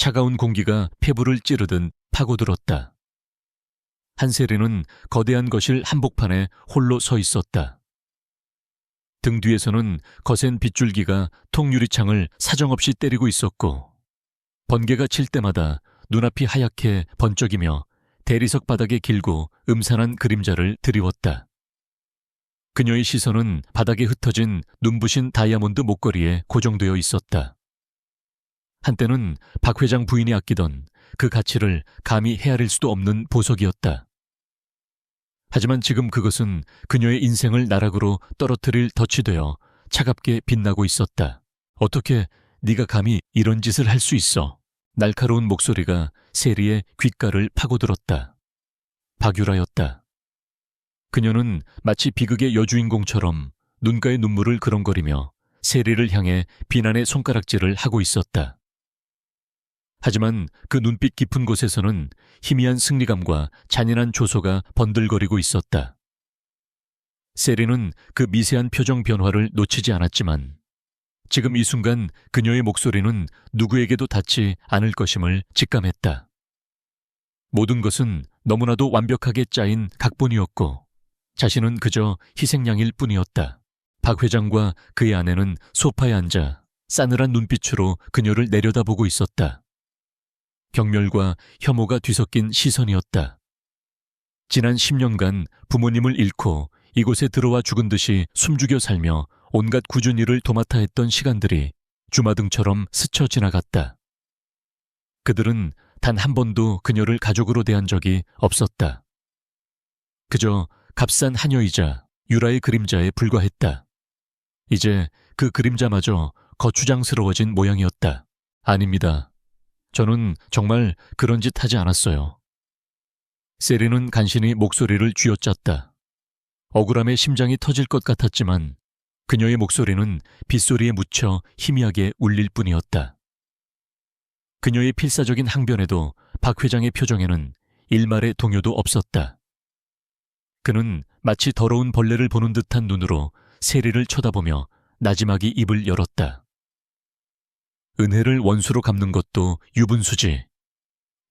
차가운 공기가 폐부를 찌르듯 파고들었다. 한세리는 거대한 거실 한복판에 홀로 서 있었다. 등 뒤에서는 거센 빗줄기가 통유리창을 사정없이 때리고 있었고 번개가 칠 때마다 눈앞이 하얗게 번쩍이며 대리석 바닥에 길고 음산한 그림자를 드리웠다. 그녀의 시선은 바닥에 흩어진 눈부신 다이아몬드 목걸이에 고정되어 있었다. 한때는 박 회장 부인이 아끼던 그 가치를 감히 헤아릴 수도 없는 보석이었다. 하지만 지금 그것은 그녀의 인생을 나락으로 떨어뜨릴 덫이 되어 차갑게 빛나고 있었다. 어떻게 네가 감히 이런 짓을 할 수 있어? 날카로운 목소리가 세리의 귓가를 파고들었다. 박유라였다. 그녀는 마치 비극의 여주인공처럼 눈가에 눈물을 그렁거리며 세리를 향해 비난의 손가락질을 하고 있었다. 하지만 그 눈빛 깊은 곳에서는 희미한 승리감과 잔인한 조소가 번들거리고 있었다. 세리는 그 미세한 표정 변화를 놓치지 않았지만 지금 이 순간 그녀의 목소리는 누구에게도 닿지 않을 것임을 직감했다. 모든 것은 너무나도 완벽하게 짜인 각본이었고 자신은 그저 희생양일 뿐이었다. 박 회장과 그의 아내는 소파에 앉아 싸늘한 눈빛으로 그녀를 내려다보고 있었다. 경멸과 혐오가 뒤섞인 시선이었다. 지난 10년간 부모님을 잃고 이곳에 들어와 죽은 듯이 숨죽여 살며 온갖 굳은 일을 도맡아 했던 시간들이 주마등처럼 스쳐 지나갔다. 그들은 단 한 번도 그녀를 가족으로 대한 적이 없었다. 그저 값싼 하녀이자 유라의 그림자에 불과했다. 이제 그 그림자마저 거추장스러워진 모양이었다. 아닙니다. 저는 정말 그런 짓 하지 않았어요. 세리는 간신히 목소리를 쥐어짰다. 억울함에 심장이 터질 것 같았지만 그녀의 목소리는 빗소리에 묻혀 희미하게 울릴 뿐이었다. 그녀의 필사적인 항변에도 박 회장의 표정에는 일말의 동요도 없었다. 그는 마치 더러운 벌레를 보는 듯한 눈으로 세리를 쳐다보며 나지막이 입을 열었다. 은혜를 원수로 갚는 것도 유분수지.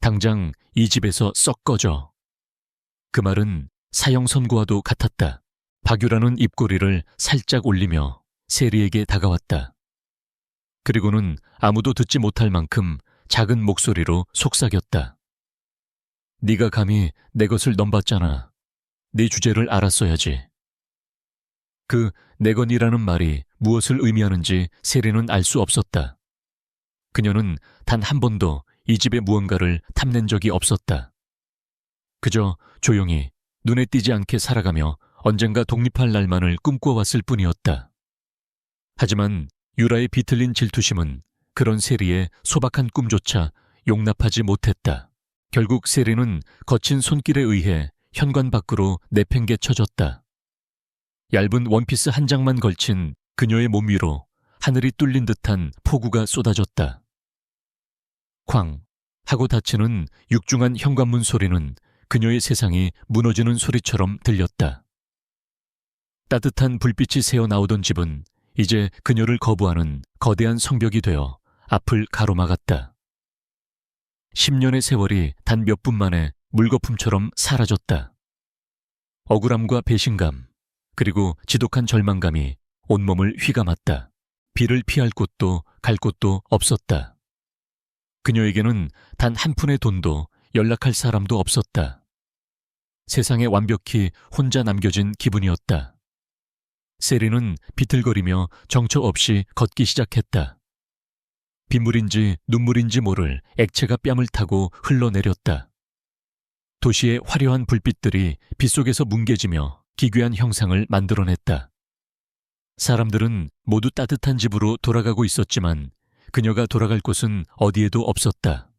당장 이 집에서 썩 꺼져. 그 말은 사형 선고와도 같았다. 박유라는 입꼬리를 살짝 올리며 세리에게 다가왔다. 그리고는 아무도 듣지 못할 만큼 작은 목소리로 속삭였다. 네가 감히 내 것을 넘봤잖아. 네 주제를 알았어야지. 그 내 건이라는 말이 무엇을 의미하는지 세리는 알 수 없었다. 그녀는 단 한 번도 이 집의 무언가를 탐낸 적이 없었다. 그저 조용히 눈에 띄지 않게 살아가며 언젠가 독립할 날만을 꿈꿔왔을 뿐이었다. 하지만 유라의 비틀린 질투심은 그런 세리의 소박한 꿈조차 용납하지 못했다. 결국 세리는 거친 손길에 의해 현관 밖으로 내팽개쳐졌다. 얇은 원피스 한 장만 걸친 그녀의 몸 위로 하늘이 뚫린 듯한 폭우가 쏟아졌다. 쾅 하고 닫히는 육중한 현관문 소리는 그녀의 세상이 무너지는 소리처럼 들렸다. 따뜻한 불빛이 새어나오던 집은 이제 그녀를 거부하는 거대한 성벽이 되어 앞을 가로막았다. 10년의 세월이 단 몇 분 만에 물거품처럼 사라졌다. 억울함과 배신감, 그리고 지독한 절망감이 온몸을 휘감았다. 비를 피할 곳도 갈 곳도 없었다. 그녀에게는 단 한 푼의 돈도 연락할 사람도 없었다. 세상에 완벽히 혼자 남겨진 기분이었다. 세리는 비틀거리며 정처 없이 걷기 시작했다. 빗물인지 눈물인지 모를 액체가 뺨을 타고 흘러내렸다. 도시의 화려한 불빛들이 빗속에서 뭉개지며 기괴한 형상을 만들어냈다. 사람들은 모두 따뜻한 집으로 돌아가고 있었지만 그녀가 돌아갈 곳은 어디에도 없었다.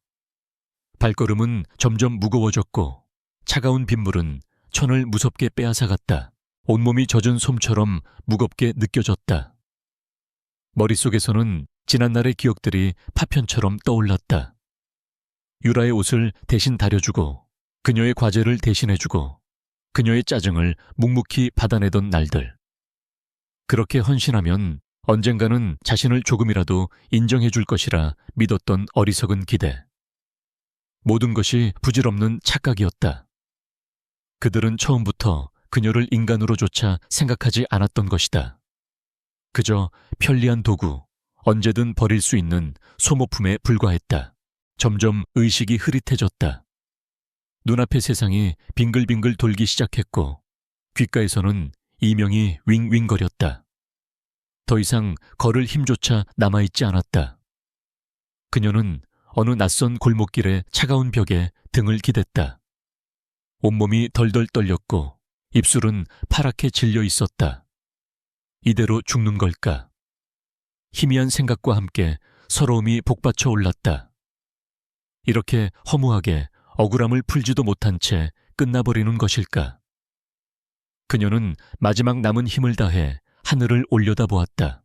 발걸음은 점점 무거워졌고 차가운 빗물은 천을 무섭게 빼앗아갔다. 온몸이 젖은 솜처럼 무겁게 느껴졌다. 머릿속에서는 지난날의 기억들이 파편처럼 떠올랐다. 유라의 옷을 대신 다려주고 그녀의 과제를 대신해주고 그녀의 짜증을 묵묵히 받아내던 날들. 그렇게 헌신하면 언젠가는 자신을 조금이라도 인정해줄 것이라 믿었던 어리석은 기대. 모든 것이 부질없는 착각이었다. 그들은 처음부터 그녀를 인간으로조차 생각하지 않았던 것이다. 그저 편리한 도구, 언제든 버릴 수 있는 소모품에 불과했다. 점점 의식이 흐릿해졌다. 눈앞의 세상이 빙글빙글 돌기 시작했고 귓가에서는 이명이 윙윙거렸다. 더 이상 걸을 힘조차 남아있지 않았다. 그녀는 어느 낯선 골목길의 차가운 벽에 등을 기댔다. 온몸이 덜덜 떨렸고 입술은 파랗게 질려 있었다. 이대로 죽는 걸까? 희미한 생각과 함께 서러움이 복받쳐 올랐다. 이렇게 허무하게 억울함을 풀지도 못한 채 끝나버리는 것일까? 그녀는 마지막 남은 힘을 다해 하늘을 올려다보았다.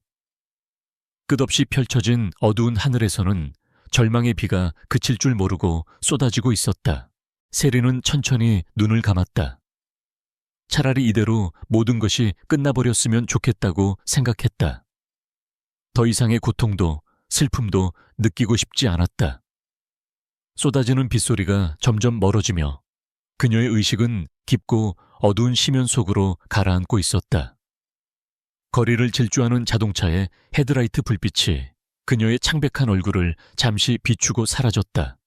끝없이 펼쳐진 어두운 하늘에서는 절망의 비가 그칠 줄 모르고 쏟아지고 있었다. 세리는 천천히 눈을 감았다. 차라리 이대로 모든 것이 끝나버렸으면 좋겠다고 생각했다. 더 이상의 고통도 슬픔도 느끼고 싶지 않았다. 쏟아지는 빗소리가 점점 멀어지며 그녀의 의식은 깊고 어두운 심연 속으로 가라앉고 있었다. 거리를 질주하는 자동차의 헤드라이트 불빛이 그녀의 창백한 얼굴을 잠시 비추고 사라졌다.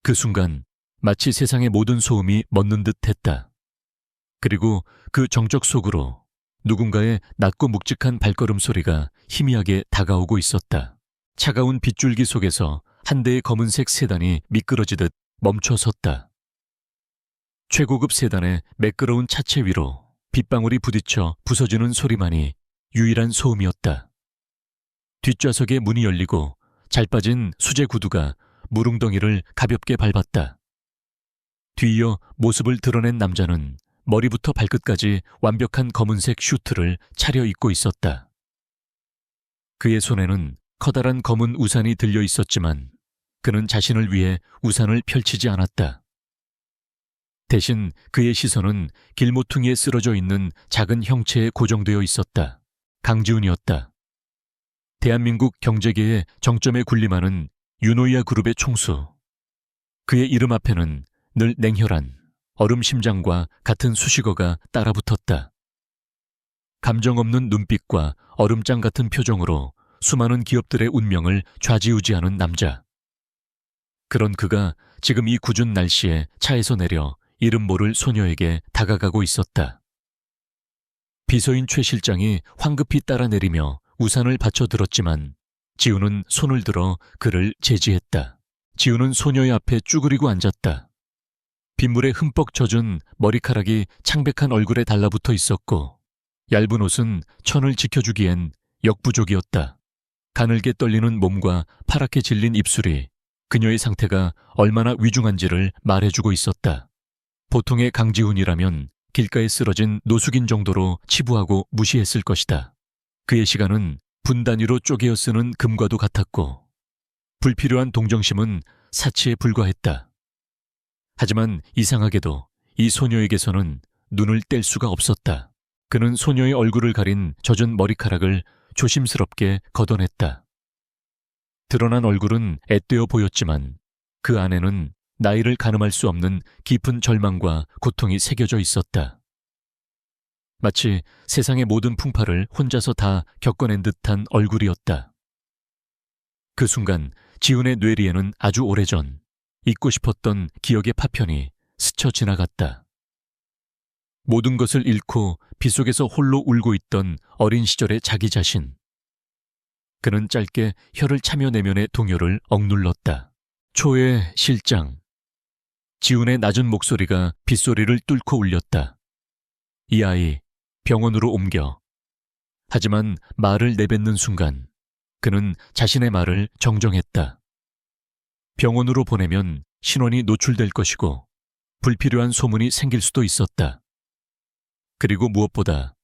그 순간 마치 세상의 모든 소음이 멎는 듯 했다. 그리고 그 정적 속으로 누군가의 낮고 묵직한 발걸음 소리가 희미하게 다가오고 있었다. 차가운 빗줄기 속에서 한 대의 검은색 세단이 미끄러지듯 멈춰 섰다. 최고급 세단의 매끄러운 차체 위로 빗방울이 부딪혀 부서지는 소리만이 유일한 소음이었다. 뒷좌석의 문이 열리고 잘 빠진 수제 구두가 무릉덩이를 가볍게 밟았다. 뒤이어 모습을 드러낸 남자는 머리부터 발끝까지 완벽한 검은색 슈트를 차려입고 있었다. 그의 손에는 커다란 검은 우산이 들려 있었지만 그는 자신을 위해 우산을 펼치지 않았다. 대신 그의 시선은 길모퉁이에 쓰러져 있는 작은 형체에 고정되어 있었다. 강지훈이었다. 대한민국 경제계의 정점에 군림하는 유노이아 그룹의 총수. 그의 이름 앞에는 늘 냉혈한 얼음 심장과 같은 수식어가 따라붙었다. 감정 없는 눈빛과 얼음장 같은 표정으로 수많은 기업들의 운명을 좌지우지하는 남자. 그런 그가 지금 이 궂은 날씨에 차에서 내려 이름 모를 소녀에게 다가가고 있었다. 비서인 최 실장이 황급히 따라내리며 우산을 받쳐들었지만 지우는 손을 들어 그를 제지했다. 지우는 소녀의 앞에 쭈그리고 앉았다. 빗물에 흠뻑 젖은 머리카락이 창백한 얼굴에 달라붙어 있었고 얇은 옷은 천을 지켜주기엔 역부족이었다. 가늘게 떨리는 몸과 파랗게 질린 입술이 그녀의 상태가 얼마나 위중한지를 말해주고 있었다. 보통의 강지훈이라면 길가에 쓰러진 노숙인 정도로 치부하고 무시했을 것이다. 그의 시간은 분 단위로 쪼개어 쓰는 금과도 같았고 불필요한 동정심은 사치에 불과했다. 하지만 이상하게도 이 소녀에게서는 눈을 뗄 수가 없었다. 그는 소녀의 얼굴을 가린 젖은 머리카락을 조심스럽게 걷어냈다. 드러난 얼굴은 앳되어 보였지만 그 안에는 나이를 가늠할 수 없는 깊은 절망과 고통이 새겨져 있었다. 마치 세상의 모든 풍파를 혼자서 다 겪어낸 듯한 얼굴이었다. 그 순간 지훈의 뇌리에는 아주 오래전 잊고 싶었던 기억의 파편이 스쳐 지나갔다. 모든 것을 잃고 빗속에서 홀로 울고 있던 어린 시절의 자기 자신. 그는 짧게 혀를 차며 내면의 동요를 억눌렀다. 초의 실장. 지훈의 낮은 목소리가 빗소리를 뚫고 울렸다. 이 아이 병원으로 옮겨. 하지만 말을 내뱉는 순간 그는 자신의 말을 정정했다. 병원으로 보내면 신원이 노출될 것이고 불필요한 소문이 생길 수도 있었다. 그리고 무엇보다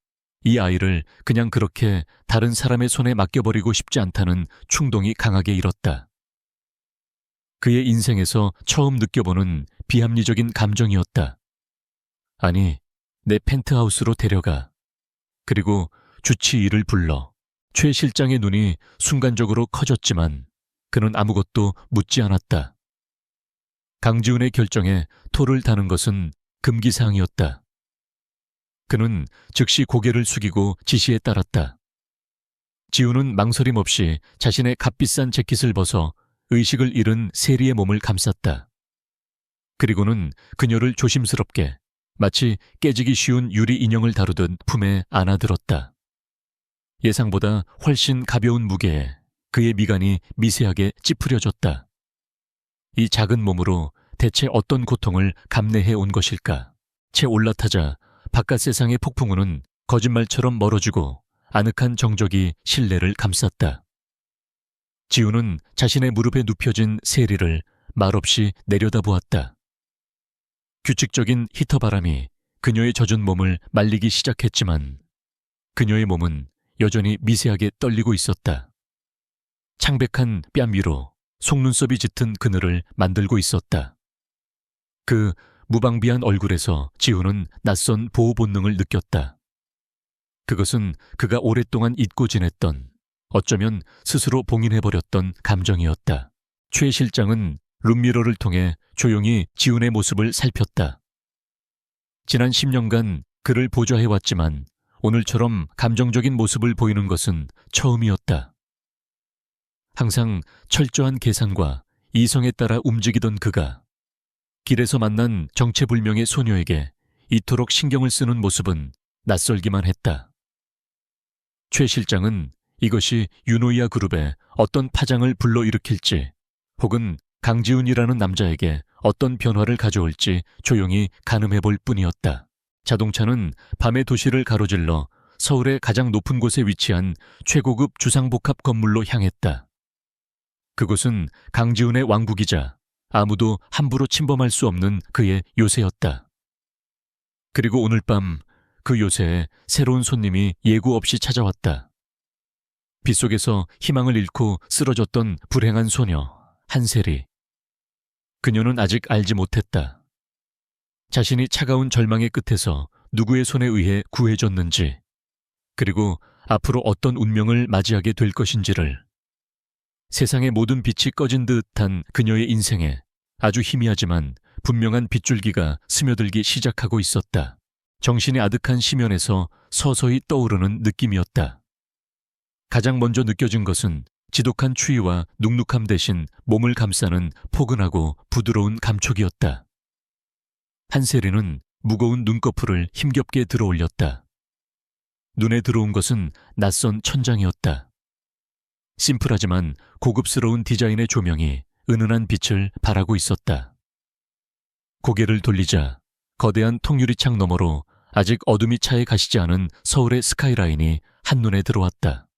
이 아이를 그냥 그렇게 다른 사람의 손에 맡겨버리고 싶지 않다는 충동이 강하게 일었다. 그의 인생에서 처음 느껴보는 비합리적인 감정이었다. 아니, 내 펜트하우스로 데려가. 그리고 주치의를 불러. 최 실장의 눈이 순간적으로 커졌지만 그는 아무것도 묻지 않았다. 강지훈의 결정에 토를 다는 것은 금기사항이었다. 그는 즉시 고개를 숙이고 지시에 따랐다. 지훈은 망설임 없이 자신의 값비싼 재킷을 벗어 의식을 잃은 세리의 몸을 감쌌다. 그리고는 그녀를 조심스럽게 마치 깨지기 쉬운 유리 인형을 다루듯 품에 안아들었다. 예상보다 훨씬 가벼운 무게에 그의 미간이 미세하게 찌푸려졌다. 이 작은 몸으로 대체 어떤 고통을 감내해 온 것일까? 채 올라타자 바깥 세상의 폭풍우는 거짓말처럼 멀어지고 아늑한 정적이 실내를 감쌌다. 지훈은 자신의 무릎에 눕혀진 세리를 말없이 내려다보았다. 규칙적인 히터 바람이 그녀의 젖은 몸을 말리기 시작했지만 그녀의 몸은 여전히 미세하게 떨리고 있었다. 창백한 뺨 위로 속눈썹이 짙은 그늘을 만들고 있었다. 그 무방비한 얼굴에서 지훈은 낯선 보호 본능을 느꼈다. 그것은 그가 오랫동안 잊고 지냈던, 어쩌면 스스로 봉인해버렸던 감정이었다. 최 실장은 룸미러를 통해 조용히 지훈의 모습을 살폈다. 지난 10년간 그를 보좌해왔지만 오늘처럼 감정적인 모습을 보이는 것은 처음이었다. 항상 철저한 계산과 이성에 따라 움직이던 그가 길에서 만난 정체불명의 소녀에게 이토록 신경을 쓰는 모습은 낯설기만 했다. 최 실장은 이것이 유노이아 그룹에 어떤 파장을 불러일으킬지 혹은 강지훈이라는 남자에게 어떤 변화를 가져올지 조용히 가늠해볼 뿐이었다. 자동차는 밤의 도시를 가로질러 서울의 가장 높은 곳에 위치한 최고급 주상복합 건물로 향했다. 그곳은 강지훈의 왕국이자 아무도 함부로 침범할 수 없는 그의 요새였다. 그리고 오늘 밤 그 요새에 새로운 손님이 예고 없이 찾아왔다. 빗속에서 희망을 잃고 쓰러졌던 불행한 소녀 한세리. 그녀는 아직 알지 못했다. 자신이 차가운 절망의 끝에서 누구의 손에 의해 구해졌는지, 그리고 앞으로 어떤 운명을 맞이하게 될 것인지를. 세상의 모든 빛이 꺼진 듯한 그녀의 인생에 아주 희미하지만 분명한 빗줄기가 스며들기 시작하고 있었다. 정신이 아득한 심연에서 서서히 떠오르는 느낌이었다. 가장 먼저 느껴진 것은 지독한 추위와 눅눅함 대신 몸을 감싸는 포근하고 부드러운 감촉이었다. 한세리는 무거운 눈꺼풀을 힘겹게 들어올렸다. 눈에 들어온 것은 낯선 천장이었다. 심플하지만 고급스러운 디자인의 조명이 은은한 빛을 발하고 있었다. 고개를 돌리자 거대한 통유리창 너머로 아직 어둠이 차에 가시지 않은 서울의 스카이라인이 한눈에 들어왔다.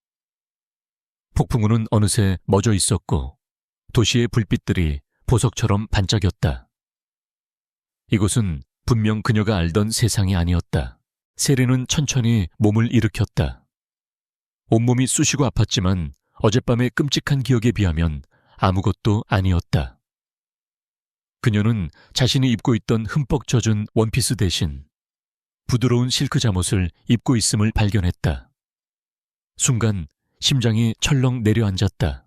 폭풍우는 어느새 멎어 있었고 도시의 불빛들이 보석처럼 반짝였다. 이곳은 분명 그녀가 알던 세상이 아니었다. 세리는 천천히 몸을 일으켰다. 온몸이 쑤시고 아팠지만 어젯밤의 끔찍한 기억에 비하면 아무것도 아니었다. 그녀는 자신이 입고 있던 흠뻑 젖은 원피스 대신 부드러운 실크 잠옷을 입고 있음을 발견했다. 순간 심장이 철렁 내려앉았다.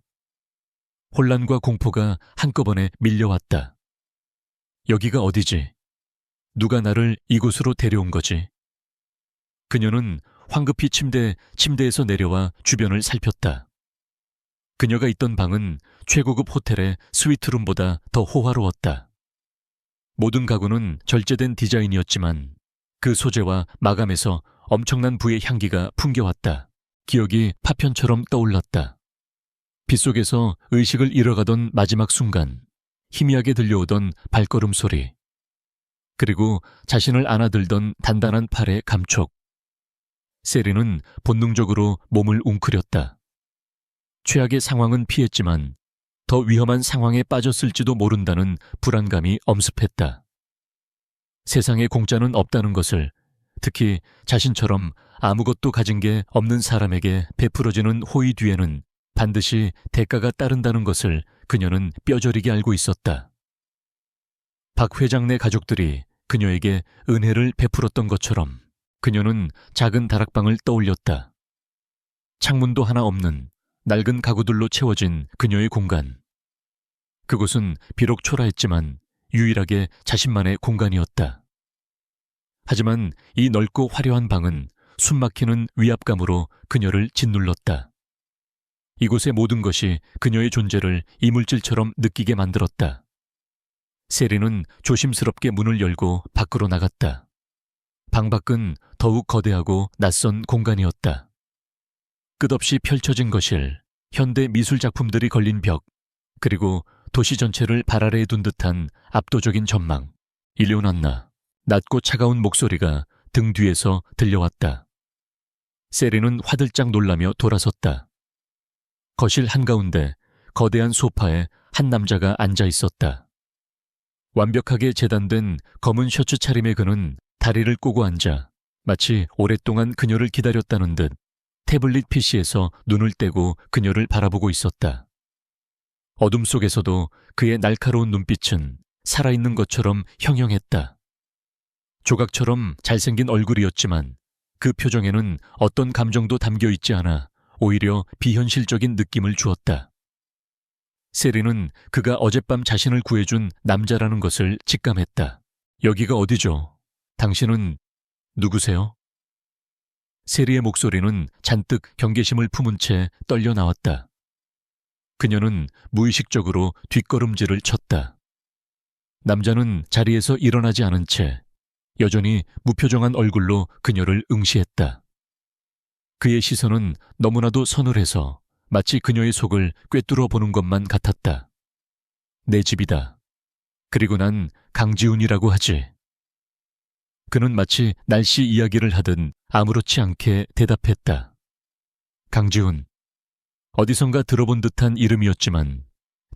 혼란과 공포가 한꺼번에 밀려왔다. 여기가 어디지? 누가 나를 이곳으로 데려온 거지? 그녀는 황급히 침대에서 내려와 주변을 살폈다. 그녀가 있던 방은 최고급 호텔의 스위트룸보다 더 호화로웠다. 모든 가구는 절제된 디자인이었지만 그 소재와 마감에서 엄청난 부의 향기가 풍겨왔다. 기억이 파편처럼 떠올랐다. 빗속에서 의식을 잃어가던 마지막 순간, 희미하게 들려오던 발걸음 소리, 그리고 자신을 안아들던 단단한 팔의 감촉. 세리는 본능적으로 몸을 웅크렸다. 최악의 상황은 피했지만 더 위험한 상황에 빠졌을지도 모른다는 불안감이 엄습했다. 세상에 공짜는 없다는 것을, 특히 자신처럼 아무것도 가진 게 없는 사람에게 베풀어지는 호의 뒤에는 반드시 대가가 따른다는 것을 그녀는 뼈저리게 알고 있었다. 박 회장네 가족들이 그녀에게 은혜를 베풀었던 것처럼 그녀는 작은 다락방을 떠올렸다. 창문도 하나 없는 낡은 가구들로 채워진 그녀의 공간. 그곳은 비록 초라했지만 유일하게 자신만의 공간이었다. 하지만 이 넓고 화려한 방은 숨막히는 위압감으로 그녀를 짓눌렀다. 이곳의 모든 것이 그녀의 존재를 이물질처럼 느끼게 만들었다. 세리는 조심스럽게 문을 열고 밖으로 나갔다. 방 밖은 더욱 거대하고 낯선 공간이었다. 끝없이 펼쳐진 거실, 현대 미술 작품들이 걸린 벽, 그리고 도시 전체를 발 아래에 둔 듯한 압도적인 전망. 일요난나, 낮고 차가운 목소리가 등 뒤에서 들려왔다. 세리는 화들짝 놀라며 돌아섰다. 거실 한가운데 거대한 소파에 한 남자가 앉아 있었다. 완벽하게 재단된 검은 셔츠 차림의 그는 다리를 꼬고 앉아 마치 오랫동안 그녀를 기다렸다는 듯 태블릿 PC에서 눈을 떼고 그녀를 바라보고 있었다. 어둠 속에서도 그의 날카로운 눈빛은 살아있는 것처럼 형형했다. 조각처럼 잘생긴 얼굴이었지만 그 표정에는 어떤 감정도 담겨 있지 않아 오히려 비현실적인 느낌을 주었다. 세리는 그가 어젯밤 자신을 구해준 남자라는 것을 직감했다. 여기가 어디죠? 당신은 누구세요? 세리의 목소리는 잔뜩 경계심을 품은 채 떨려 나왔다. 그녀는 무의식적으로 뒷걸음질을 쳤다. 남자는 자리에서 일어나지 않은 채 여전히 무표정한 얼굴로 그녀를 응시했다. 그의 시선은 너무나도 서늘해서 마치 그녀의 속을 꿰뚫어 보는 것만 같았다. 내 집이다. 그리고 난 강지훈이라고 하지. 그는 마치 날씨 이야기를 하듯 아무렇지 않게 대답했다. 강지훈. 어디선가 들어본 듯한 이름이었지만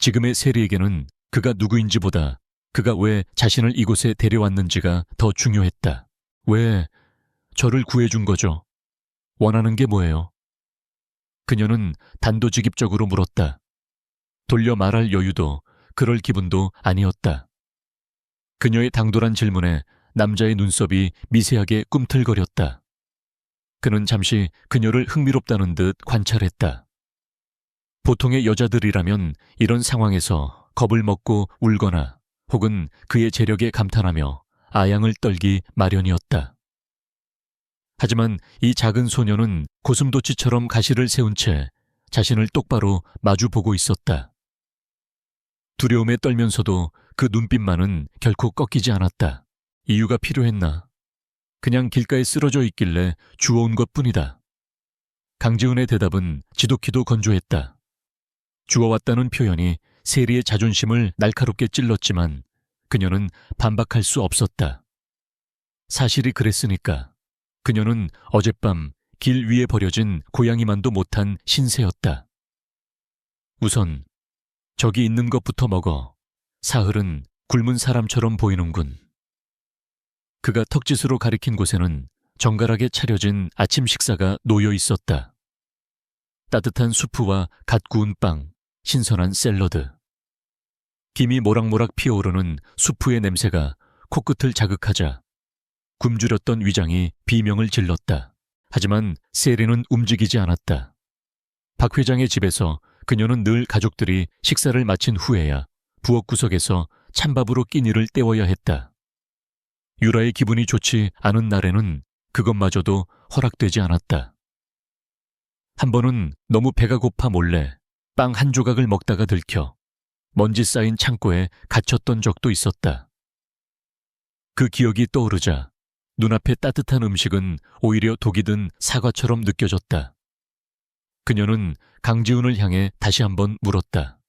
지금의 세리에게는 그가 누구인지보다 그가 왜 자신을 이곳에 데려왔는지가 더 중요했다. 왜 저를 구해준 거죠? 원하는 게 뭐예요? 그녀는 단도직입적으로 물었다. 돌려 말할 여유도 그럴 기분도 아니었다. 그녀의 당돌한 질문에 남자의 눈썹이 미세하게 꿈틀거렸다. 그는 잠시 그녀를 흥미롭다는 듯 관찰했다. 보통의 여자들이라면 이런 상황에서 겁을 먹고 울거나 혹은 그의 재력에 감탄하며 아양을 떨기 마련이었다. 하지만 이 작은 소녀는 고슴도치처럼 가시를 세운 채 자신을 똑바로 마주보고 있었다. 두려움에 떨면서도 그 눈빛만은 결코 꺾이지 않았다. 이유가 필요했나? 그냥 길가에 쓰러져 있길래 주워온 것뿐이다. 강지훈의 대답은 지독히도 건조했다. 주워왔다는 표현이 세리의 자존심을 날카롭게 찔렀지만 그녀는 반박할 수 없었다. 사실이 그랬으니까. 그녀는 어젯밤 길 위에 버려진 고양이만도 못한 신세였다. 우선 저기 있는 것부터 먹어. 사흘은 굶은 사람처럼 보이는군. 그가 턱짓으로 가리킨 곳에는 정갈하게 차려진 아침 식사가 놓여 있었다. 따뜻한 수프와 갓 구운 빵, 신선한 샐러드. 김이 모락모락 피어오르는 수프의 냄새가 코끝을 자극하자 굶주렸던 위장이 비명을 질렀다. 하지만 세리는 움직이지 않았다. 박 회장의 집에서 그녀는 늘 가족들이 식사를 마친 후에야 부엌 구석에서 찬밥으로 끼니를 때워야 했다. 유라의 기분이 좋지 않은 날에는 그것마저도 허락되지 않았다. 한 번은 너무 배가 고파 몰래 빵 한 조각을 먹다가 들켜 먼지 쌓인 창고에 갇혔던 적도 있었다. 그 기억이 떠오르자 눈앞에 따뜻한 음식은 오히려 독이 든 사과처럼 느껴졌다. 그녀는 강지훈을 향해 다시 한번 물었다.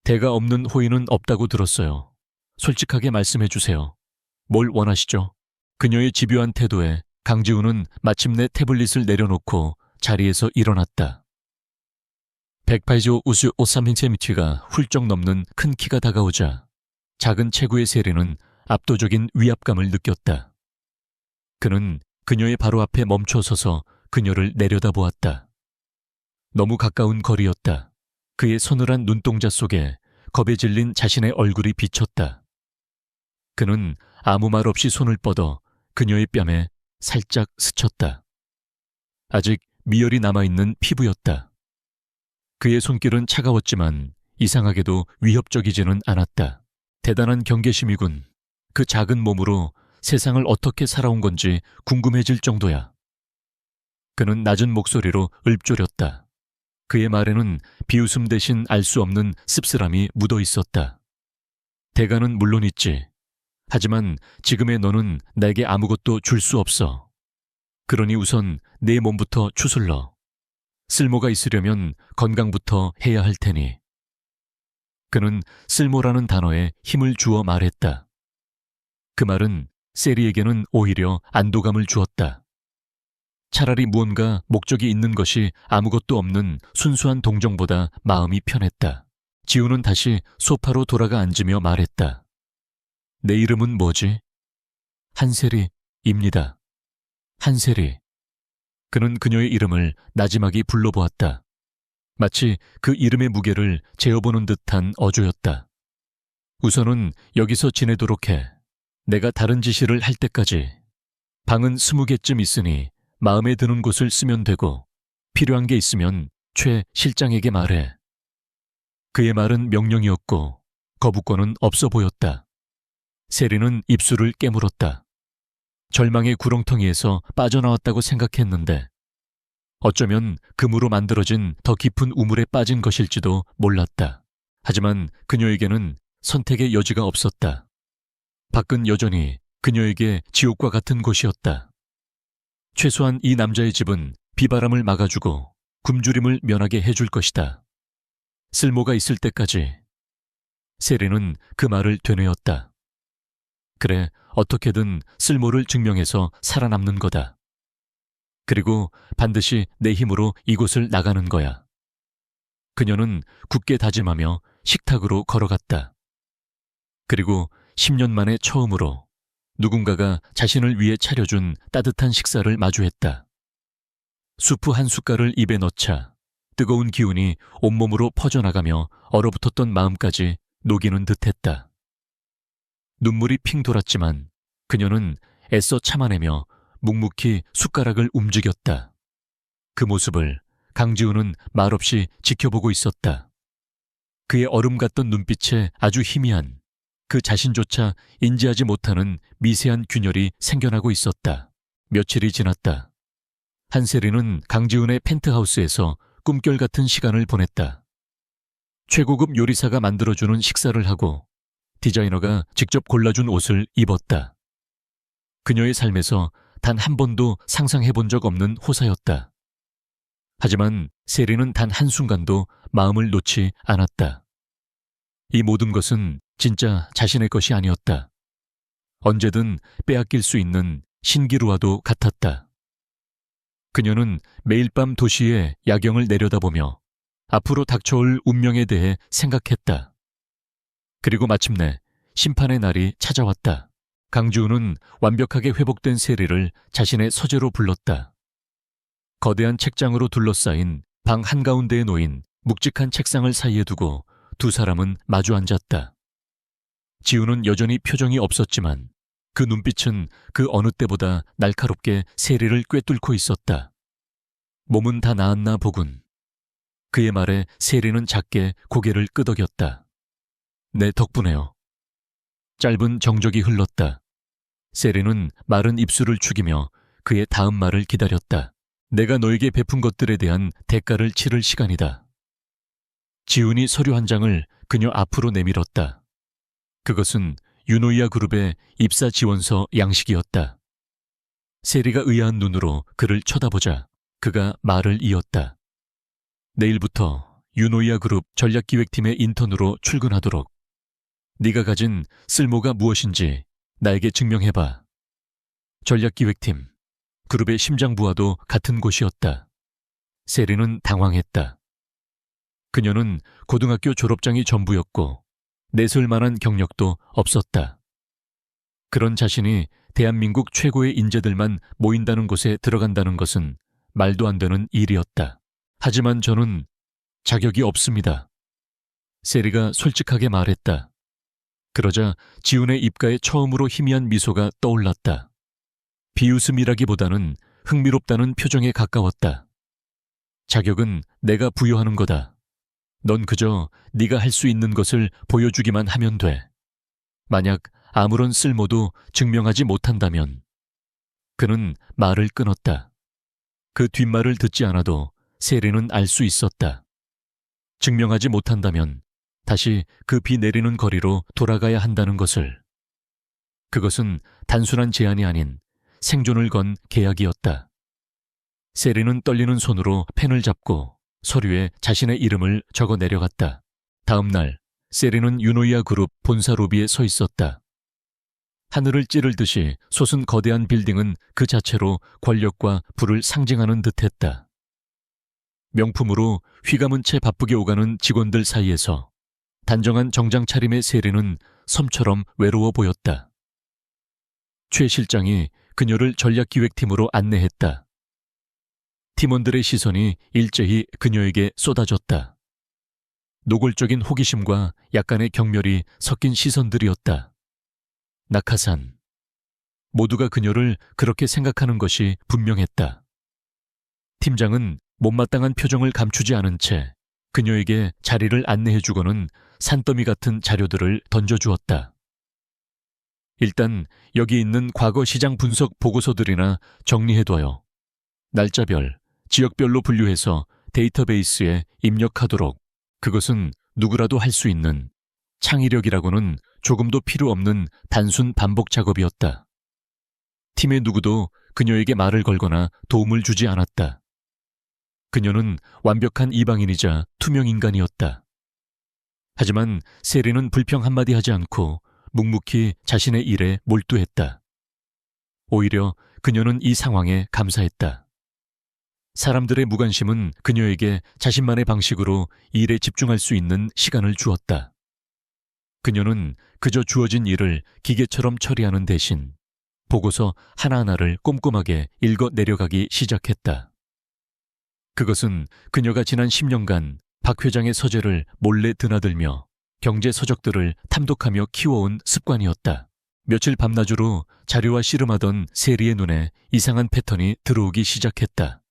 대가 없는 호의는 없다고 들었어요. 솔직하게 말씀해 주세요. 뭘 원하시죠? 그녀의 집요한 태도에 강지훈은 마침내 태블릿을 내려놓고 자리에서 일어났다. 185cm가 훌쩍 넘는 큰 키가 다가오자 작은 체구의 세리는 압도적인 위압감을 느꼈다. 그는 그녀의 바로 앞에 멈춰서서 그녀를 내려다보았다. 너무 가까운 거리였다. 그의 서늘한 눈동자 속에 겁에 질린 자신의 얼굴이 비쳤다. 그는 아무 말 없이 손을 뻗어 그녀의 뺨에 살짝 스쳤다. 아직 미열이 남아있는 피부였다. 그의 손길은 차가웠지만 이상하게도 위협적이지는 않았다. 대단한 경계심이군. 그 작은 몸으로 세상을 어떻게 살아온 건지 궁금해질 정도야. 그는 낮은 목소리로 읊조렸다. 그의 말에는 비웃음 대신 알 수 없는 씁쓸함이 묻어 있었다. 대가는 물론 있지. 하지만 지금의 너는 나에게 아무것도 줄 수 없어. 그러니 우선 내 몸부터 추슬러. 쓸모가 있으려면 건강부터 해야 할 테니. 그는 쓸모라는 단어에 힘을 주어 말했다. 그 말은 세리에게는 오히려 안도감을 주었다. 차라리 무언가 목적이 있는 것이 아무것도 없는 순수한 동정보다 마음이 편했다. 지우는 다시 소파로 돌아가 앉으며 말했다. 내 이름은 뭐지? 한세리입니다. 한세리. 그는 그녀의 이름을 나지막이 불러보았다. 마치 그 이름의 무게를 재어보는 듯한 어조였다. 우선은 여기서 지내도록 해. 내가 다른 지시를 할 때까지. 방은 20개쯤 있으니 마음에 드는 곳을 쓰면 되고 필요한 게 있으면 최 실장에게 말해. 그의 말은 명령이었고 거부권은 없어 보였다. 세리는 입술을 깨물었다. 절망의 구렁텅이에서 빠져나왔다고 생각했는데 어쩌면 금으로 만들어진 더 깊은 우물에 빠진 것일지도 몰랐다. 하지만 그녀에게는 선택의 여지가 없었다. 밖은 여전히 그녀에게 지옥과 같은 곳이었다. 최소한 이 남자의 집은 비바람을 막아주고 굶주림을 면하게 해줄 것이다. 쓸모가 있을 때까지. 세리는 그 말을 되뇌었다. 그래, 어떻게든 쓸모를 증명해서 살아남는 거다. 그리고 반드시 내 힘으로 이곳을 나가는 거야. 그녀는 굳게 다짐하며 식탁으로 걸어갔다. 그리고 10년 만에 처음으로 누군가가 자신을 위해 차려준 따뜻한 식사를 마주했다. 수프 한 숟갈을 입에 넣자 뜨거운 기운이 온몸으로 퍼져나가며 얼어붙었던 마음까지 녹이는 듯했다. 눈물이 핑 돌았지만 그녀는 애써 참아내며 묵묵히 숟가락을 움직였다. 그 모습을 강지우는 말없이 지켜보고 있었다. 그의 얼음 같던 눈빛에 아주 희미한, 그 자신조차 인지하지 못하는 미세한 균열이 생겨나고 있었다. 며칠이 지났다. 한세리는 강지훈의 펜트하우스에서 꿈결 같은 시간을 보냈다. 최고급 요리사가 만들어주는 식사를 하고 디자이너가 직접 골라준 옷을 입었다. 그녀의 삶에서 단 한 번도 상상해본 적 없는 호사였다. 하지만 세리는 단 한순간도 마음을 놓지 않았다. 이 모든 것은 진짜 자신의 것이 아니었다. 언제든 빼앗길 수 있는 신기루와도 같았다. 그녀는 매일 밤 도시의 야경을 내려다보며 앞으로 닥쳐올 운명에 대해 생각했다. 그리고 마침내 심판의 날이 찾아왔다. 강주우는 완벽하게 회복된 세리를 자신의 서재로 불렀다. 거대한 책장으로 둘러싸인 방 한가운데에 놓인 묵직한 책상을 사이에 두고 두 사람은 마주 앉았다. 지우는 여전히 표정이 없었지만 그 눈빛은 그 어느 때보다 날카롭게 세리를 꿰뚫고 있었다. 몸은 다 나았나 보군. 그의 말에 세리는 작게 고개를 끄덕였다. 내 덕분에요. 짧은 정적이 흘렀다. 세리는 마른 입술을 축이며 그의 다음 말을 기다렸다. 내가 너에게 베푼 것들에 대한 대가를 치를 시간이다. 지훈이 서류 한 장을 그녀 앞으로 내밀었다. 그것은 유노이아 그룹의 입사 지원서 양식이었다. 세리가 의아한 눈으로 그를 쳐다보자 그가 말을 이었다. 내일부터 유노이아 그룹 전략기획팀의 인턴으로 출근하도록. 네가 가진 쓸모가 무엇인지 나에게 증명해봐. 전략기획팀, 그룹의 심장부와도 같은 곳이었다. 세리는 당황했다. 그녀는 고등학교 졸업장이 전부였고 내세울 만한 경력도 없었다. 그런 자신이 대한민국 최고의 인재들만 모인다는 곳에 들어간다는 것은 말도 안 되는 일이었다. 하지만 저는 자격이 없습니다. 세리가 솔직하게 말했다. 그러자 지훈의 입가에 처음으로 희미한 미소가 떠올랐다. 비웃음이라기보다는 흥미롭다는 표정에 가까웠다. 자격은 내가 부여하는 거다. 넌 그저 네가 할 수 있는 것을 보여주기만 하면 돼. 만약 아무런 쓸모도 증명하지 못한다면 그는 말을 끊었다. 그 뒷말을 듣지 않아도 세리는 알 수 있었다. 증명하지 못한다면 다시 그 비 내리는 거리로 돌아가야 한다는 것을. 그것은 단순한 제안이 아닌 생존을 건 계약이었다. 세리는 떨리는 손으로 펜을 잡고 서류에 자신의 이름을 적어 내려갔다. 다음 날 세리는 유노이아 그룹 본사 로비에 서 있었다. 하늘을 찌를 듯이 솟은 거대한 빌딩은 그 자체로 권력과 부를 상징하는 듯했다. 명품으로 휘감은 채 바쁘게 오가는 직원들 사이에서 단정한 정장 차림의 세리는 섬처럼 외로워 보였다. 최 실장이 그녀를 전략기획팀으로 안내했다. 팀원들의 시선이 일제히 그녀에게 쏟아졌다. 노골적인 호기심과 약간의 경멸이 섞인 시선들이었다. 낙하산. 모두가 그녀를 그렇게 생각하는 것이 분명했다. 팀장은 못마땅한 표정을 감추지 않은 채 그녀에게 자리를 안내해주고는 산더미 같은 자료들을 던져주었다. 일단 여기 있는 과거 시장 분석 보고서들이나 정리해둬요. 날짜별, 지역별로 분류해서 데이터베이스에 입력하도록. 그것은 누구라도 할 수 있는, 창의력이라고는 조금도 필요 없는 단순 반복 작업이었다. 팀의 누구도 그녀에게 말을 걸거나 도움을 주지 않았다. 그녀는 완벽한 이방인이자 투명 인간이었다. 하지만 세리는 불평 한마디 하지 않고 묵묵히 자신의 일에 몰두했다. 오히려 그녀는 이 상황에 감사했다. 사람들의 무관심은 그녀에게 자신만의 방식으로 일에 집중할 수 있는 시간을 주었다. 그녀는 그저 주어진 일을 기계처럼 처리하는 대신 보고서 하나하나를 꼼꼼하게 읽어 내려가기 시작했다. 그것은 그녀가 지난 10년간 박 회장의 서재를 몰래 드나들며 경제 서적들을 탐독하며 키워온 습관이었다. 며칠 밤낮으로 자료와 씨름하던 세리의 눈에 이상한 패턴이 들어오기 시작했다.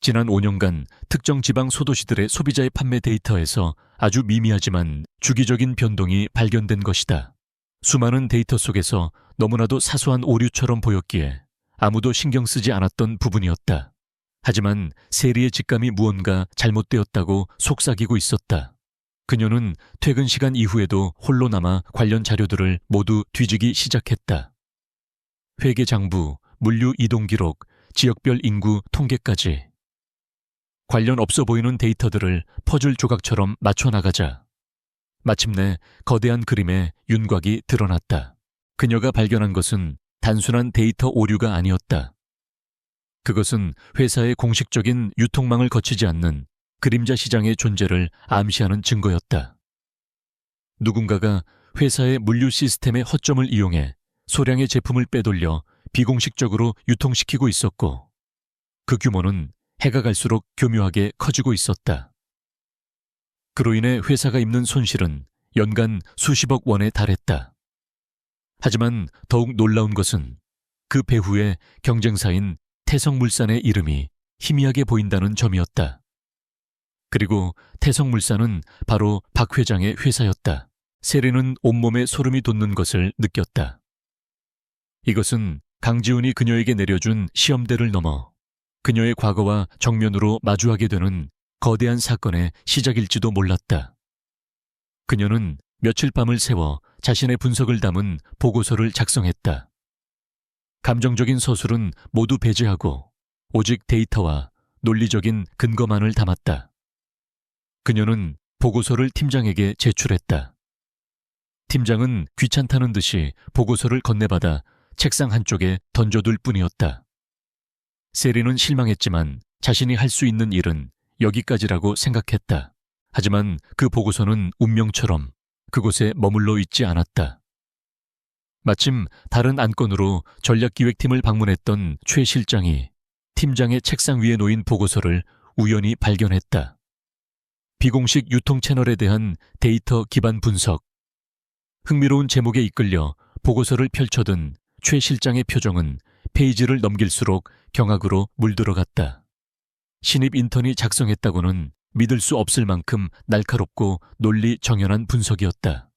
지난 5년간 특정 지방 소도시들의 소비자의 판매 데이터에서 아주 미미하지만 주기적인 변동이 발견된 것이다. 수많은 데이터 속에서 너무나도 사소한 오류처럼 보였기에 아무도 신경 쓰지 않았던 부분이었다. 하지만 세리의 직감이 무언가 잘못되었다고 속삭이고 있었다. 그녀는 퇴근 시간 이후에도 홀로 남아 관련 자료들을 모두 뒤지기 시작했다. 회계장부, 물류 이동 기록, 지역별 인구 통계까지. 관련 없어 보이는 데이터들을 퍼즐 조각처럼 맞춰나가자 마침내 거대한 그림에 윤곽이 드러났다. 그녀가 발견한 것은 단순한 데이터 오류가 아니었다. 그것은 회사의 공식적인 유통망을 거치지 않는 그림자 시장의 존재를 암시하는 증거였다. 누군가가 회사의 물류 시스템의 허점을 이용해 소량의 제품을 빼돌려 비공식적으로 유통시키고 있었고 그 규모는 해가 갈수록 교묘하게 커지고 있었다. 그로 인해 회사가 입는 손실은 연간 수십억 원에 달했다. 하지만 더욱 놀라운 것은 그 배후의 경쟁사인 태성물산의 이름이 희미하게 보인다는 점이었다. 그리고 태성물산은 바로 박 회장의 회사였다. 세리는 온몸에 소름이 돋는 것을 느꼈다. 이것은 강지훈이 그녀에게 내려준 시험대를 넘어 그녀의 과거와 정면으로 마주하게 되는 거대한 사건의 시작일지도 몰랐다. 그녀는 며칠 밤을 새워 자신의 분석을 담은 보고서를 작성했다. 감정적인 서술은 모두 배제하고 오직 데이터와 논리적인 근거만을 담았다. 그녀는 보고서를 팀장에게 제출했다. 팀장은 귀찮다는 듯이 보고서를 건네받아 책상 한쪽에 던져둘 뿐이었다. 세리는 실망했지만 자신이 할 수 있는 일은 여기까지라고 생각했다. 하지만 그 보고서는 운명처럼 그곳에 머물러 있지 않았다. 마침 다른 안건으로 전략기획팀을 방문했던 최 실장이 팀장의 책상 위에 놓인 보고서를 우연히 발견했다. 비공식 유통 채널에 대한 데이터 기반 분석. 흥미로운 제목에 이끌려 보고서를 펼쳐든 최 실장의 표정은 페이지를 넘길수록 경악으로 물들어갔다. 신입 인턴이 작성했다고는 믿을 수 없을 만큼 날카롭고 논리 정연한 분석이었다.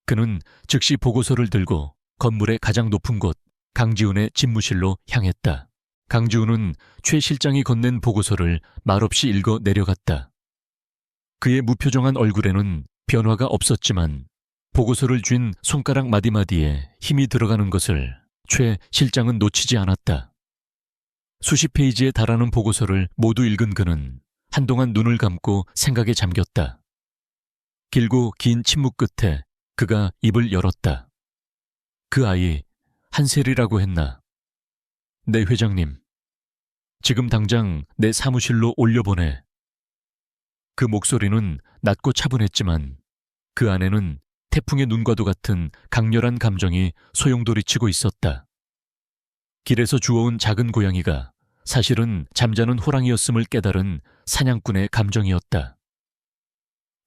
그는 즉시 보고서를 들고 건물의 가장 높은 곳 강지훈의 집무실로 향했다. 강지훈은 최 실장이 건넨 보고서를 말없이 읽어 내려갔다. 그의 무표정한 얼굴에는 변화가 없었지만 보고서를 쥔 손가락 마디마디에 힘이 들어가는 것을 최 실장은 놓치지 않았다. 수십 페이지에 달하는 보고서를 모두 읽은 그는 한동안 눈을 감고 생각에 잠겼다. 길고 긴 침묵 끝에 그가 입을 열었다. 그 아이 한셀이라고 했나? 네, 회장님. 지금 당장 내 사무실로 올려보내. 그 목소리는 낮고 차분했지만 그 안에는 태풍의 눈과도 같은 강렬한 감정이 소용돌이치고 있었다. 길에서 주워온 작은 고양이가 사실은 잠자는 호랑이였음을 깨달은 사냥꾼의 감정이었다.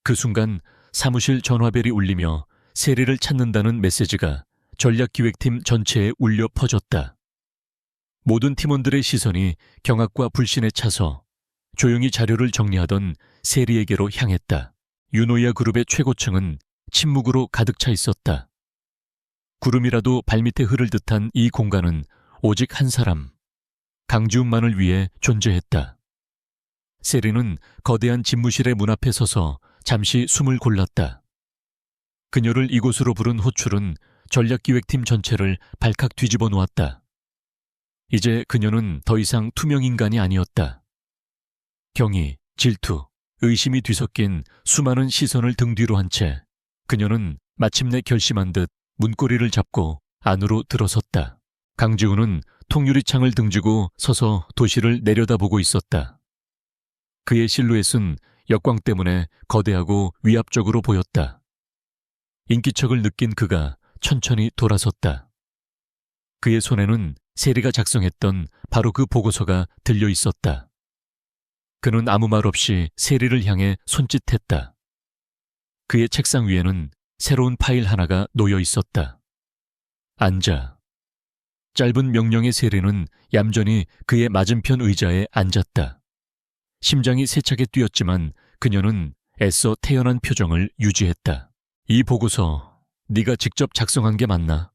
그 순간 사무실 전화벨이 울리며 세리를 찾는다는 메시지가 전략기획팀 전체에 울려 퍼졌다. 모든 팀원들의 시선이 경악과 불신에 차서 조용히 자료를 정리하던 세리에게로 향했다. 유노이아 그룹의 최고층은 침묵으로 가득 차 있었다. 구름이라도 발밑에 흐를 듯한 이 공간은 오직 한 사람, 강지훈만을 위해 존재했다. 세리는 거대한 집무실의 문 앞에 서서 잠시 숨을 골랐다. 그녀를 이곳으로 부른 호출은 전략기획팀 전체를 발칵 뒤집어 놓았다. 이제 그녀는 더 이상 투명 인간이 아니었다. 경의, 질투, 의심이 뒤섞인 수많은 시선을 등 뒤로 한 채 그녀는 마침내 결심한 듯 문고리를 잡고 안으로 들어섰다. 강지훈은 통유리창을 등지고 서서 도시를 내려다보고 있었다. 그의 실루엣은 역광 때문에 거대하고 위압적으로 보였다. 인기척을 느낀 그가 천천히 돌아섰다. 그의 손에는 세리가 작성했던 바로 그 보고서가 들려 있었다. 그는 아무 말 없이 세리를 향해 손짓했다. 그의 책상 위에는 새로운 파일 하나가 놓여 있었다. 앉아. 짧은 명령의 세리는 얌전히 그의 맞은편 의자에 앉았다. 심장이 세차게 뛰었지만 그녀는 애써 태연한 표정을 유지했다. 이 보고서 네가 직접 작성한 게 맞나?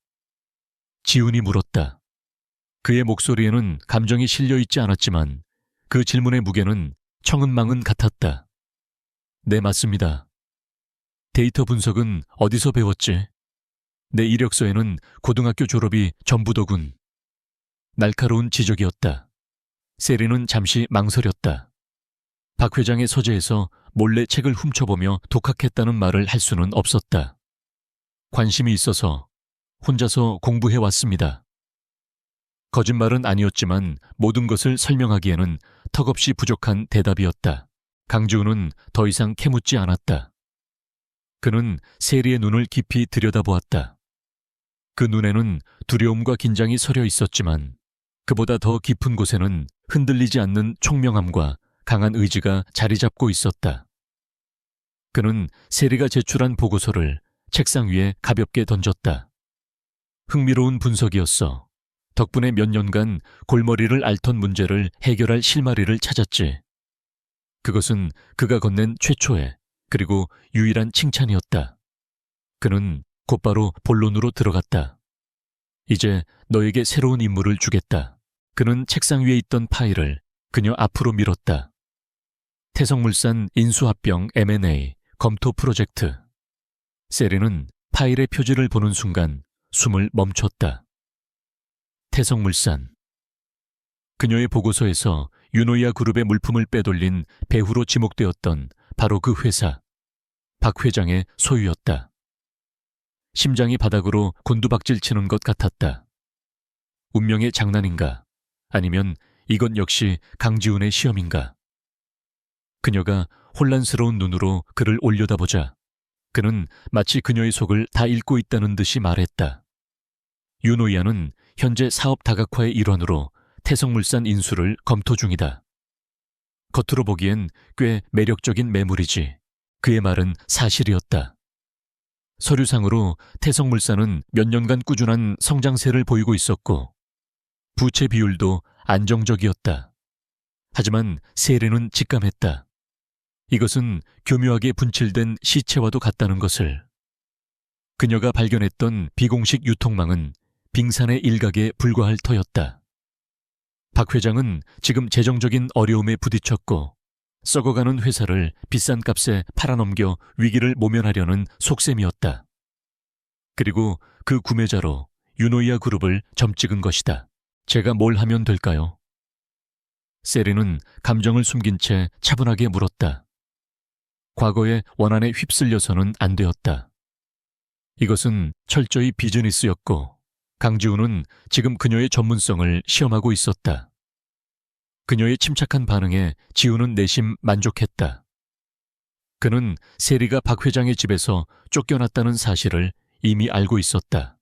지훈이 물었다. 그의 목소리에는 감정이 실려 있지 않았지만 그 질문의 무게는 청은망은 같았다. 네, 맞습니다. 데이터 분석은 어디서 배웠지? 내 이력서에는 고등학교 졸업이 전부더군. 날카로운 지적이었다. 세리는 잠시 망설였다. 박 회장의 서재에서 몰래 책을 훔쳐보며 독학했다는 말을 할 수는 없었다. 관심이 있어서 혼자서 공부해왔습니다. 거짓말은 아니었지만 모든 것을 설명하기에는 턱없이 부족한 대답이었다. 강지훈은 더 이상 캐묻지 않았다. 그는 세리의 눈을 깊이 들여다보았다. 그 눈에는 두려움과 긴장이 서려 있었지만 그보다 더 깊은 곳에는 흔들리지 않는 총명함과 강한 의지가 자리 잡고 있었다. 그는 세리가 제출한 보고서를 책상 위에 가볍게 던졌다. 흥미로운 분석이었어. 덕분에 몇 년간 골머리를 앓던 문제를 해결할 실마리를 찾았지. 그것은 그가 건넨 최초의 그리고 유일한 칭찬이었다. 그는 곧바로 본론으로 들어갔다. 이제 너에게 새로운 임무를 주겠다. 그는 책상 위에 있던 파일을 그녀 앞으로 밀었다. 태성물산 인수합병 M&A 검토 프로젝트. 세리는 파일의 표지를 보는 순간 숨을 멈췄다. 태성물산. 그녀의 보고서에서 유노이아 그룹의 물품을 빼돌린 배후로 지목되었던 바로 그 회사, 박 회장의 소유였다. 심장이 바닥으로 곤두박질 치는 것 같았다. 운명의 장난인가? 아니면 이건 역시 강지훈의 시험인가? 그녀가 혼란스러운 눈으로 그를 올려다보자 그는 마치 그녀의 속을 다 읽고 있다는 듯이 말했다. 유노이아는 현재 사업 다각화의 일환으로 태성물산 인수를 검토 중이다. 겉으로 보기엔 꽤 매력적인 매물이지. 그의 말은 사실이었다. 서류상으로 태성물산은 몇 년간 꾸준한 성장세를 보이고 있었고 부채 비율도 안정적이었다. 하지만 세리는 직감했다. 이것은 교묘하게 분칠된 시체와도 같다는 것을. 그녀가 발견했던 비공식 유통망은 빙산의 일각에 불과할 터였다. 박 회장은 지금 재정적인 어려움에 부딪혔고 썩어가는 회사를 비싼 값에 팔아넘겨 위기를 모면하려는 속셈이었다. 그리고 그 구매자로 유노이아 그룹을 점찍은 것이다. 제가 뭘 하면 될까요? 세리는 감정을 숨긴 채 차분하게 물었다. 과거의 원한에 휩쓸려서는 안 되었다. 이것은 철저히 비즈니스였고 강지우는 지금 그녀의 전문성을 시험하고 있었다. 그녀의 침착한 반응에 지우는 내심 만족했다. 그는 세리가 박 회장의 집에서 쫓겨났다는 사실을 이미 알고 있었다.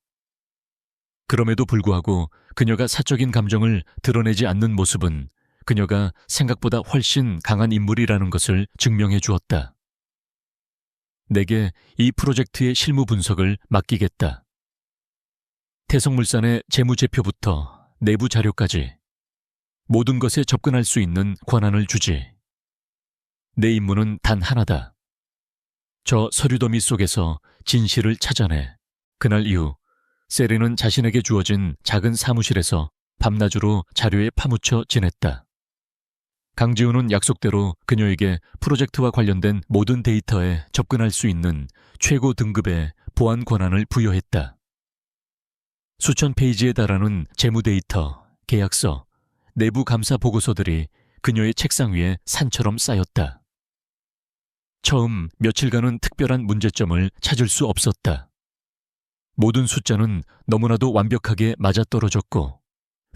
그럼에도 불구하고 그녀가 사적인 감정을 드러내지 않는 모습은 그녀가 생각보다 훨씬 강한 인물이라는 것을 증명해 주었다. 내게 이 프로젝트의 실무 분석을 맡기겠다. 태성물산의 재무제표부터 내부 자료까지 모든 것에 접근할 수 있는 권한을 주지. 내 임무는 단 하나다. 저 서류 더미 속에서 진실을 찾아내. 그날 이후 세리는 자신에게 주어진 작은 사무실에서 밤낮으로 자료에 파묻혀 지냈다. 강지우는 약속대로 그녀에게 프로젝트와 관련된 모든 데이터에 접근할 수 있는 최고 등급의 보안 권한을 부여했다. 수천 페이지에 달하는 재무 데이터, 계약서, 내부 감사 보고서들이 그녀의 책상 위에 산처럼 쌓였다. 처음 며칠간은 특별한 문제점을 찾을 수 없었다. 모든 숫자는 너무나도 완벽하게 맞아떨어졌고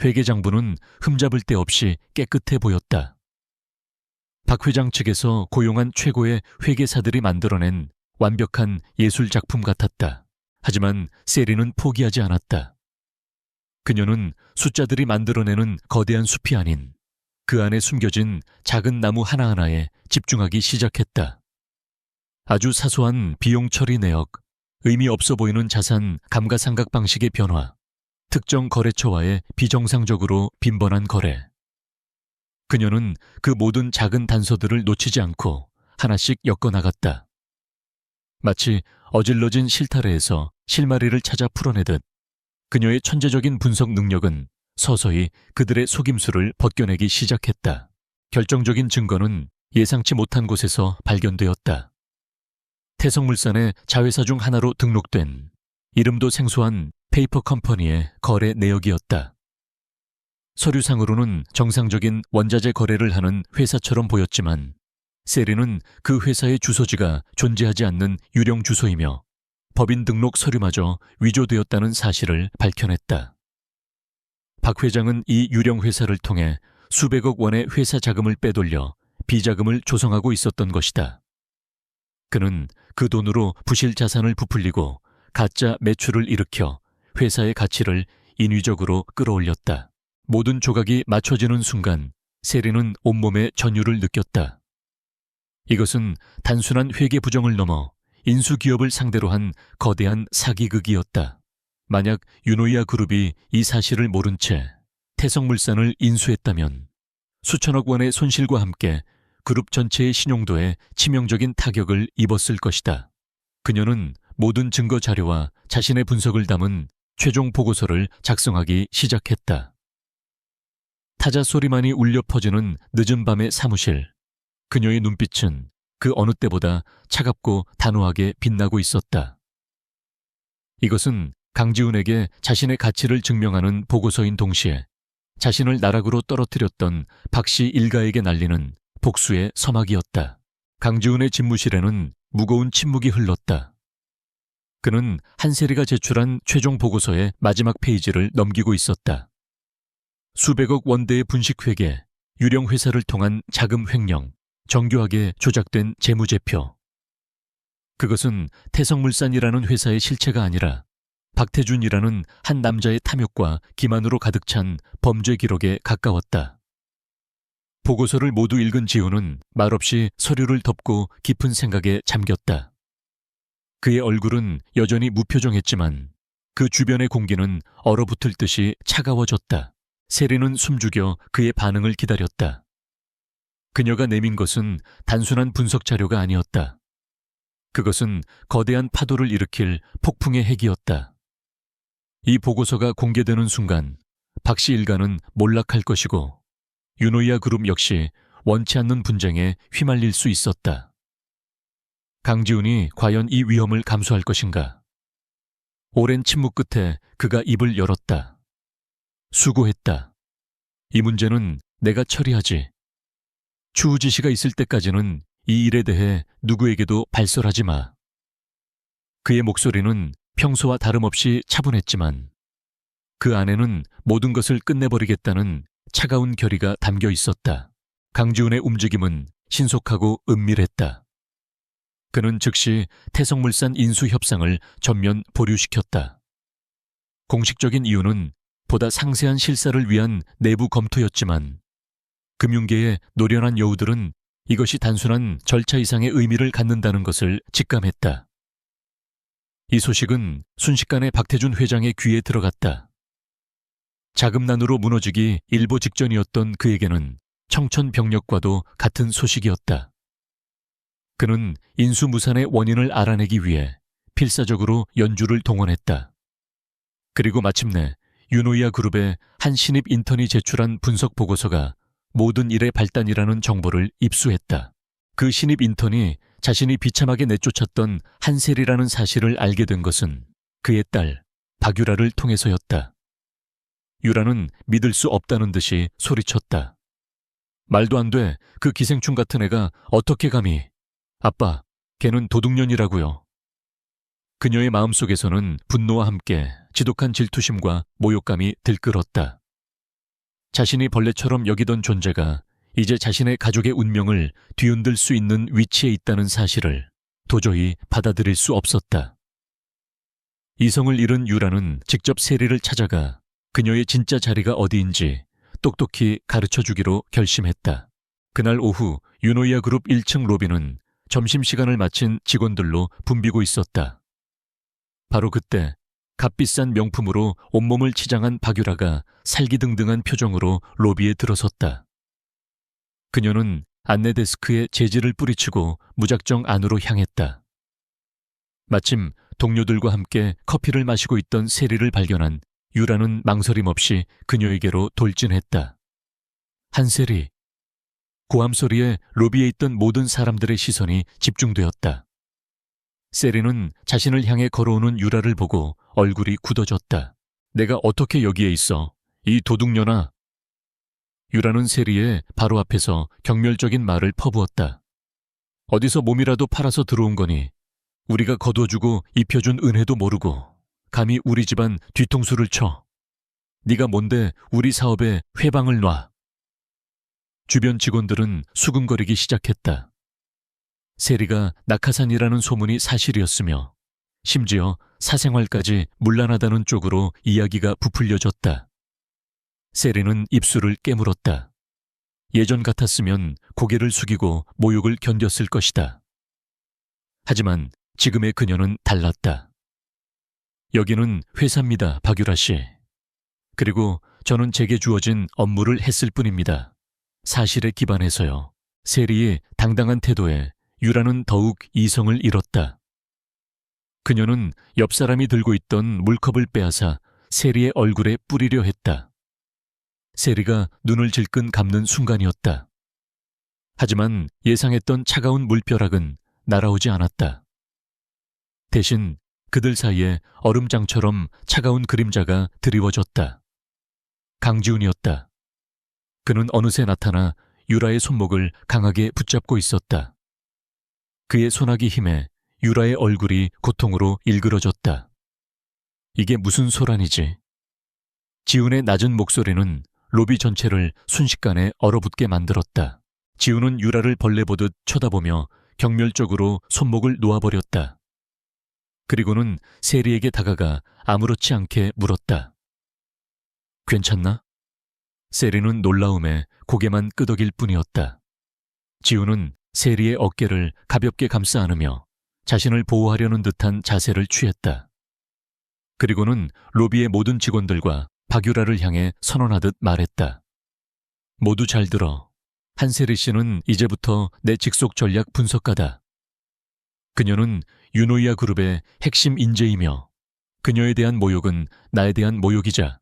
회계장부는 흠잡을 데 없이 깨끗해 보였다. 박 회장 측에서 고용한 최고의 회계사들이 만들어낸 완벽한 예술작품 같았다. 하지만 세리는 포기하지 않았다. 그녀는 숫자들이 만들어내는 거대한 숲이 아닌 그 안에 숨겨진 작은 나무 하나하나에 집중하기 시작했다. 아주 사소한 비용 처리 내역, 의미 없어 보이는 자산 감가상각 방식의 변화, 특정 거래처와의 비정상적으로 빈번한 거래. 그녀는 그 모든 작은 단서들을 놓치지 않고 하나씩 엮어나갔다. 마치 어질러진 실타래에서 실마리를 찾아 풀어내듯 그녀의 천재적인 분석 능력은 서서히 그들의 속임수를 벗겨내기 시작했다. 결정적인 증거는 예상치 못한 곳에서 발견되었다. 태성물산의 자회사 중 하나로 등록된 이름도 생소한 페이퍼 컴퍼니의 거래 내역이었다. 서류상으로는 정상적인 원자재 거래를 하는 회사처럼 보였지만 세리는 그 회사의 주소지가 존재하지 않는 유령 주소이며 법인 등록 서류마저 위조되었다는 사실을 밝혀냈다. 박 회장은 이 유령 회사를 통해 수백억 원의 회사 자금을 빼돌려 비자금을 조성하고 있었던 것이다. 그는 그 돈으로 부실 자산을 부풀리고 가짜 매출을 일으켜 회사의 가치를 인위적으로 끌어올렸다. 모든 조각이 맞춰지는 순간 세리는 온몸에 전율을 느꼈다. 이것은 단순한 회계 부정을 넘어 인수기업을 상대로 한 거대한 사기극이었다. 만약 유노이아 그룹이 이 사실을 모른 채 태성물산을 인수했다면 수천억 원의 손실과 함께 그룹 전체의 신용도에 치명적인 타격을 입었을 것이다. 그녀는 모든 증거 자료와 자신의 분석을 담은 최종 보고서를 작성하기 시작했다. 타자 소리만이 울려 퍼지는 늦은 밤의 사무실. 그녀의 눈빛은 그 어느 때보다 차갑고 단호하게 빛나고 있었다. 이것은 강지훈에게 자신의 가치를 증명하는 보고서인 동시에 자신을 나락으로 떨어뜨렸던 박씨 일가에게 날리는 복수의 서막이었다. 강지훈의 집무실에는 무거운 침묵이 흘렀다. 그는 한세리가 제출한 최종 보고서의 마지막 페이지를 넘기고 있었다. 수백억 원대의 분식회계, 유령 회사를 통한 자금 횡령, 정교하게 조작된 재무제표. 그것은 태성물산이라는 회사의 실체가 아니라 박태준이라는 한 남자의 탐욕과 기만으로 가득 찬 범죄 기록에 가까웠다. 보고서를 모두 읽은 지우는 말없이 서류를 덮고 깊은 생각에 잠겼다. 그의 얼굴은 여전히 무표정했지만 그 주변의 공기는 얼어붙을 듯이 차가워졌다. 세리는 숨죽여 그의 반응을 기다렸다. 그녀가 내민 것은 단순한 분석 자료가 아니었다. 그것은 거대한 파도를 일으킬 폭풍의 핵이었다. 이 보고서가 공개되는 순간 박 씨 일가는 몰락할 것이고 유노이아 그룹 역시 원치 않는 분쟁에 휘말릴 수 있었다. 강지훈이 과연 이 위험을 감수할 것인가? 오랜 침묵 끝에 그가 입을 열었다. 수고했다. 이 문제는 내가 처리하지. 추우지 씨가 있을 때까지는 이 일에 대해 누구에게도 발설하지 마. 그의 목소리는 평소와 다름없이 차분했지만 그 안에는 모든 것을 끝내버리겠다는 차가운 결의가 담겨 있었다. 강지훈의 움직임은 신속하고 은밀했다. 그는 즉시 태성물산 인수 협상을 전면 보류시켰다. 공식적인 이유는 보다 상세한 실사를 위한 내부 검토였지만 금융계의 노련한 여우들은 이것이 단순한 절차 이상의 의미를 갖는다는 것을 직감했다. 이 소식은 순식간에 박태준 회장의 귀에 들어갔다. 자금난으로 무너지기 일보 직전이었던 그에게는 청천벽력과도 같은 소식이었다. 그는 인수무산의 원인을 알아내기 위해 필사적으로 연주를 동원했다. 그리고 마침내 유노이아 그룹의 한 신입 인턴이 제출한 분석 보고서가 모든 일의 발단이라는 정보를 입수했다. 그 신입 인턴이 자신이 비참하게 내쫓았던 한셀이라는 사실을 알게 된 것은 그의 딸 박유라를 통해서였다. 유라는 믿을 수 없다는 듯이 소리쳤다. 말도 안 돼. 그 기생충 같은 애가 어떻게 감히. 아빠, 걔는 도둑년이라고요. 그녀의 마음속에서는 분노와 함께 지독한 질투심과 모욕감이 들끓었다. 자신이 벌레처럼 여기던 존재가 이제 자신의 가족의 운명을 뒤흔들 수 있는 위치에 있다는 사실을 도저히 받아들일 수 없었다. 이성을 잃은 유라는 직접 세리를 찾아가 그녀의 진짜 자리가 어디인지 똑똑히 가르쳐주기로 결심했다. 그날 오후 유노이아 그룹 1층 로비는 점심시간을 마친 직원들로 붐비고 있었다. 바로 그때 값비싼 명품으로 온몸을 치장한 박유라가 살기등등한 표정으로 로비에 들어섰다. 그녀는 안내 데스크에 재질을 뿌리치고 무작정 안으로 향했다. 마침 동료들과 함께 커피를 마시고 있던 세리를 발견한 유라는 망설임 없이 그녀에게로 돌진했다. 한세리. 고함 소리에 로비에 있던 모든 사람들의 시선이 집중되었다. 세리는 자신을 향해 걸어오는 유라를 보고 얼굴이 굳어졌다. 내가 어떻게 여기에 있어? 이 도둑년아. 유라는 세리의 바로 앞에서 경멸적인 말을 퍼부었다. 어디서 몸이라도 팔아서 들어온 거니? 우리가 거둬주고 입혀준 은혜도 모르고 감히 우리 집안 뒤통수를 쳐. 네가 뭔데 우리 사업에 회방을 놔. 주변 직원들은 수근거리기 시작했다. 세리가 낙하산이라는 소문이 사실이었으며 심지어 사생활까지 문란하다는 쪽으로 이야기가 부풀려졌다. 세리는 입술을 깨물었다. 예전 같았으면 고개를 숙이고 모욕을 견뎠을 것이다. 하지만 지금의 그녀는 달랐다. 여기는 회사입니다, 박유라 씨. 그리고 저는 제게 주어진 업무를 했을 뿐입니다. 사실에 기반해서요. 세리의 당당한 태도에 유라는 더욱 이성을 잃었다. 그녀는 옆 사람이 들고 있던 물컵을 빼앗아 세리의 얼굴에 뿌리려 했다. 세리가 눈을 질끈 감는 순간이었다. 하지만 예상했던 차가운 물벼락은 날아오지 않았다. 대신 그들 사이에 얼음장처럼 차가운 그림자가 드리워졌다. 강지훈이었다. 그는 어느새 나타나 유라의 손목을 강하게 붙잡고 있었다. 그의 소나기 힘에 유라의 얼굴이 고통으로 일그러졌다. 이게 무슨 소란이지? 지훈의 낮은 목소리는 로비 전체를 순식간에 얼어붙게 만들었다. 지훈은 유라를 벌레 보듯 쳐다보며 경멸적으로 손목을 놓아버렸다. 그리고는 세리에게 다가가 아무렇지 않게 물었다. 괜찮나? 세리는 놀라움에 고개만 끄덕일 뿐이었다. 지훈은 세리의 어깨를 가볍게 감싸 안으며 자신을 보호하려는 듯한 자세를 취했다. 그리고는 로비의 모든 직원들과 박유라를 향해 선언하듯 말했다. 모두 잘 들어. 한세리 씨는 이제부터 내 직속 전략 분석가다. 그녀는 유노이아 그룹의 핵심 인재이며 그녀에 대한 모욕은 나에 대한 모욕이자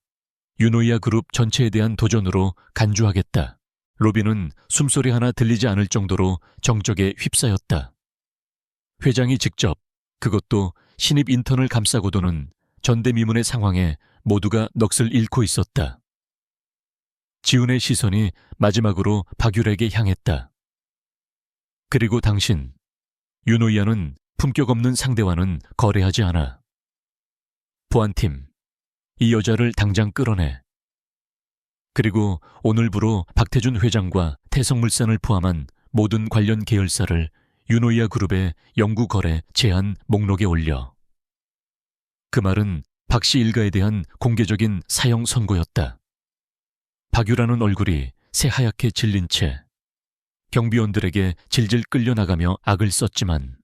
유노이아 그룹 전체에 대한 도전으로 간주하겠다. 로비는 숨소리 하나 들리지 않을 정도로 정적에 휩싸였다. 회장이 직접, 그것도 신입 인턴을 감싸고 도는 전대미문의 상황에 모두가 넋을 잃고 있었다. 지훈의 시선이 마지막으로 박율에게 향했다. 그리고 당신, 유노이아는 품격 없는 상대와는 거래하지 않아. 보안팀, 이 여자를 당장 끌어내. 그리고 오늘부로 박태준 회장과 태성물산을 포함한 모든 관련 계열사를 유노이아 그룹의 영구 거래 제한 목록에 올려. 그 말은 박씨 일가에 대한 공개적인 사형 선고였다. 박유라는 얼굴이 새하얗게 질린 채 경비원들에게 질질 끌려나가며 악을 썼지만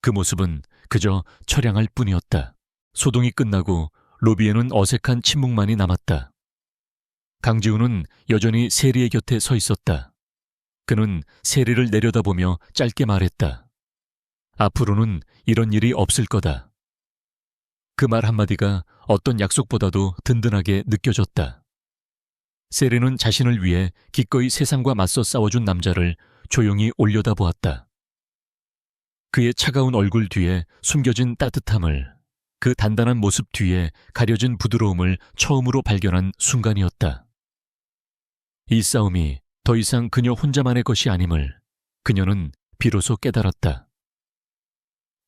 그 모습은 그저 처량할 뿐이었다. 소동이 끝나고 로비에는 어색한 침묵만이 남았다. 강지훈은 여전히 세리의 곁에 서 있었다. 그는 세리를 내려다보며 짧게 말했다. 앞으로는 이런 일이 없을 거다. 그 말 한마디가 어떤 약속보다도 든든하게 느껴졌다. 세리는 자신을 위해 기꺼이 세상과 맞서 싸워준 남자를 조용히 올려다보았다. 그의 차가운 얼굴 뒤에 숨겨진 따뜻함을, 그 단단한 모습 뒤에 가려진 부드러움을 처음으로 발견한 순간이었다. 이 싸움이 더 이상 그녀 혼자만의 것이 아님을 그녀는 비로소 깨달았다.